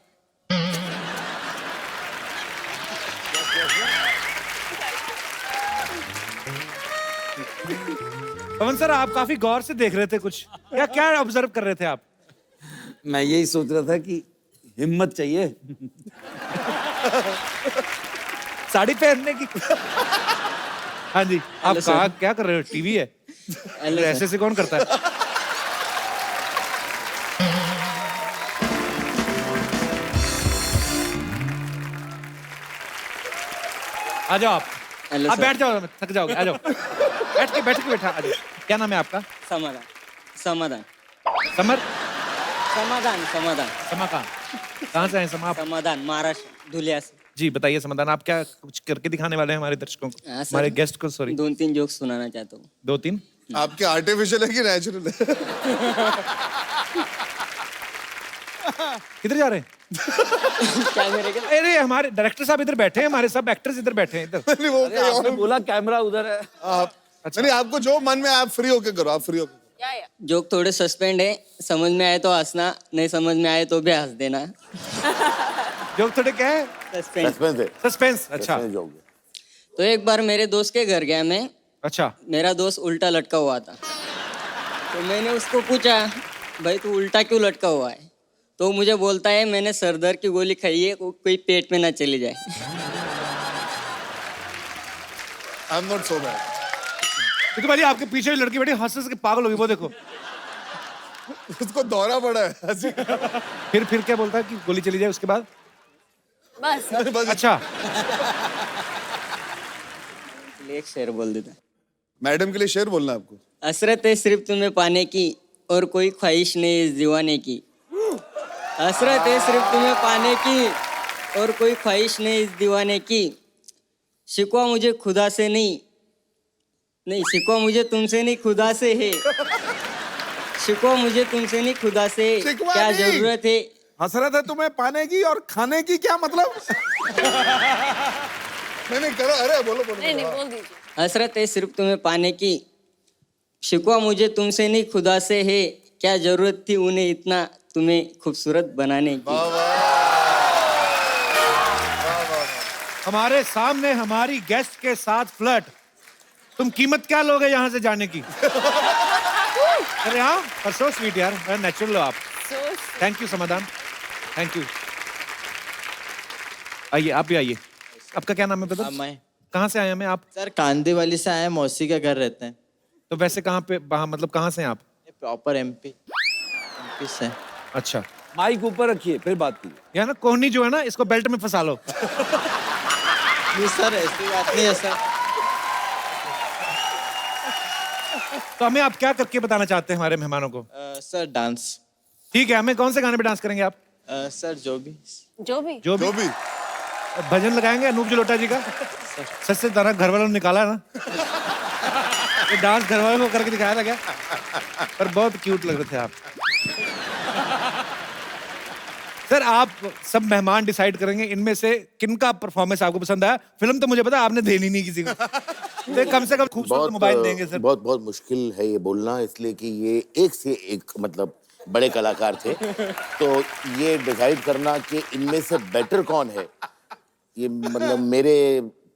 Speaker 1: पवन सर, आप काफी गौर से देख रहे थे कुछ, क्या ऑब्जर्व कर रहे थे आप?
Speaker 2: मैं यही सोच रहा था कि हिम्मत चाहिए।
Speaker 1: साड़ी पहनने की। हाँ जी, आप कहा क्या कर रहे हो? टीवी है? ऐसे कौन करता है? आ जाओ आप बैठ जाओ, थक जाओगे। आ जाओ, बैठ के बैठा। आ जाओ। क्या नाम है आपका?
Speaker 15: समाधान।
Speaker 1: समर?
Speaker 15: समाधान।
Speaker 1: कहाँ से हैं समा?
Speaker 15: समाधान, महाराष्ट्र, धुलिया से।
Speaker 1: जी बताइए समाधान, आप क्या कुछ करके दिखाने वाले हैं हमारे दर्शकों को, हमारे गेस्ट को? सॉरी,
Speaker 15: 2-3 जोक सुनाना चाहता हूँ।
Speaker 1: 2-3?
Speaker 11: आपके आर्टिफिशियल है कि नेचुरल है?
Speaker 1: किधर जा रहे हैं?
Speaker 15: क्या मेरे के?
Speaker 1: अरे हमारे डायरेक्टर साहब इधर बैठे हैं, हमारे सब एक्टर्स इधर बैठे हैं इधर।
Speaker 11: वो
Speaker 2: आपने बोला कैमरा उधर है।
Speaker 11: अच्छा। नहीं, आपको जो मन में आप फ्री होके करो, आप फ्री होके।
Speaker 15: जोक थोड़े सस्पेंड है, समझ में आए तो हंसना, नहीं समझ में आए तो भी हंस देना।
Speaker 1: जोक थोड़े क्या है? सस्पेंस। अच्छा।
Speaker 15: तो एक बार मेरे दोस्त के घर गया मैं।
Speaker 1: अच्छा।
Speaker 15: मेरा दोस्त उल्टा लटका हुआ था। तो मैंने उसको पूछा भाई तू उल्टा क्यों लटका हुआ है, तो मुझे बोलता है मैंने सर दर्द की गोली खाई है, कोई पेट में ना चली जाए।
Speaker 11: I am not so bad.
Speaker 1: देखो भाई आपके पीछे भी लड़की बैठी हंस हंस के पागल होगी वो देखो।
Speaker 11: उसको दौरा पड़ा है हंसी का।
Speaker 1: फिर क्या बोलता है कि गोली चली जाए उसके बाद?
Speaker 4: बस
Speaker 1: अच्छा
Speaker 15: एक शेर बोल देता।
Speaker 11: मैडम के लिए शेर बोलना है आपको।
Speaker 15: हसरत है सिर्फ तुम्हें पाने की और कोई ख्वाहिश नहीं इस दीवाने की। हसरत है सिर्फ तुम्हें पाने की और कोई ख्वाहिश नहीं इस दीवाने की। शिकवा मुझे खुदा से नहीं शिकवा मुझे तुमसे नहीं खुदा से है। शिकवा मुझे तुमसे नहीं खुदा से है।
Speaker 11: शिकवा
Speaker 15: क्या
Speaker 11: नहीं।
Speaker 15: जरूरत है?
Speaker 11: हसरत है तुम्हें पाने की और खाने की क्या मतलब? नहीं करो, अरे बोलो बोलो।
Speaker 4: नहीं बोल दीजिए।
Speaker 15: हसरत है सिर्फ तुम्हें पाने की, शिकवा मुझे तुमसे नहीं खुदा से है। क्या जरूरत थी उन्हें इतना तुम्हें खूबसूरत बनाने की।
Speaker 1: हमारे सामने हमारी गेस्ट के साथ फ्लर्ट, तुम कीमत क्या लोगे यहाँ से जाने की? अरे हाँ पर सो स्वीट यार, नेचुरल हो आप। थैंक यू समाधान, थैंक यू। आइए आप भी आइए। आपका क्या नाम है ब्रदर?
Speaker 16: मैं
Speaker 1: कहाँ से आए हैं आप?
Speaker 16: सर कांदीवाली से आए हैं, मौसी का घर रहते हैं।
Speaker 1: तो वैसे कहाँ पे मतलब कहाँ से हैं आप?
Speaker 16: प्रॉपर एमपी से।
Speaker 1: अच्छा
Speaker 2: माइक ऊपर रखिए फिर बात कीजिए।
Speaker 1: या ना कोहनी जो है ना इसको बेल्ट में फंसा लो।
Speaker 16: नहीं सर ऐसी बात नहीं है सर।
Speaker 1: तो हमें आप क्या करके बताना चाहते हैं हमारे मेहमानों को?
Speaker 16: Sir dance.
Speaker 1: ठीक है, हमें कौन से गाने पे डांस करेंगे आप?
Speaker 16: सर जो भी।
Speaker 1: भजन लगाएंगे अनूप जलोटा जी का। सच से तारा घर वालों ने निकाला ना, ये डांस घर वालों को करके दिखाया था क्या? पर बहुत क्यूट लग रहे थे आप। सर आप सब मेहमान डिसाइड करेंगे इनमें से किनका परफॉर्मेंस आपको पसंद आया। फिल्म तो मुझे पता है आपने देनी नहीं किसी को, तो कम से कम खूबसूरत मोबाइल देंगे सर।
Speaker 5: बहुत मुश्किल है ये बोलना, इसलिए कि ये एक से एक मतलब बड़े कलाकार थे, तो ये डिसाइड करना कि इनमें से बेटर कौन है, ये मतलब मेरे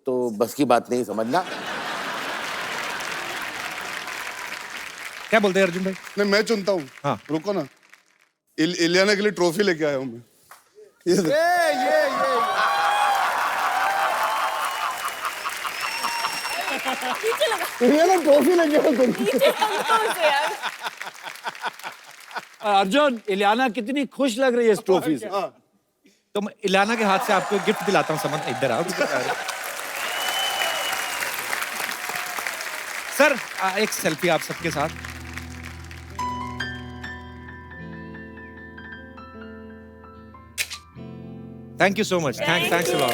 Speaker 5: तो बस की बात नहीं समझना।
Speaker 1: क्या बोलते हैं अर्जुन भाई?
Speaker 11: नहीं मैं चुनता हूँ।
Speaker 1: हाँ
Speaker 11: रुको ना, इलियाना के लिए ट्रॉफी लेके आया हूँ मैं। ये इलियाना ट्रॉफी लेके आया।
Speaker 2: अर्जुन इलियाना कितनी खुश लग रही है इस ट्रॉफी से।
Speaker 1: तो मैं इलियाना के हाथ से आपको गिफ्ट दिलाता हूँ। समझ इधर आओ सर, एक सेल्फी आप सबके साथ। Thank you so much. Thanks a lot.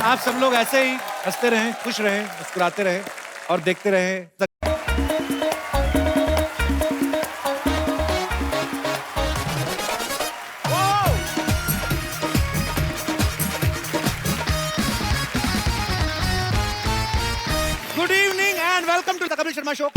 Speaker 1: आप सब लोग ऐसे ही हंसते रहें, खुश रहें, मुस्कुराते रहें और देखते रहें। Good evening and welcome to the Kapil Sharma Show.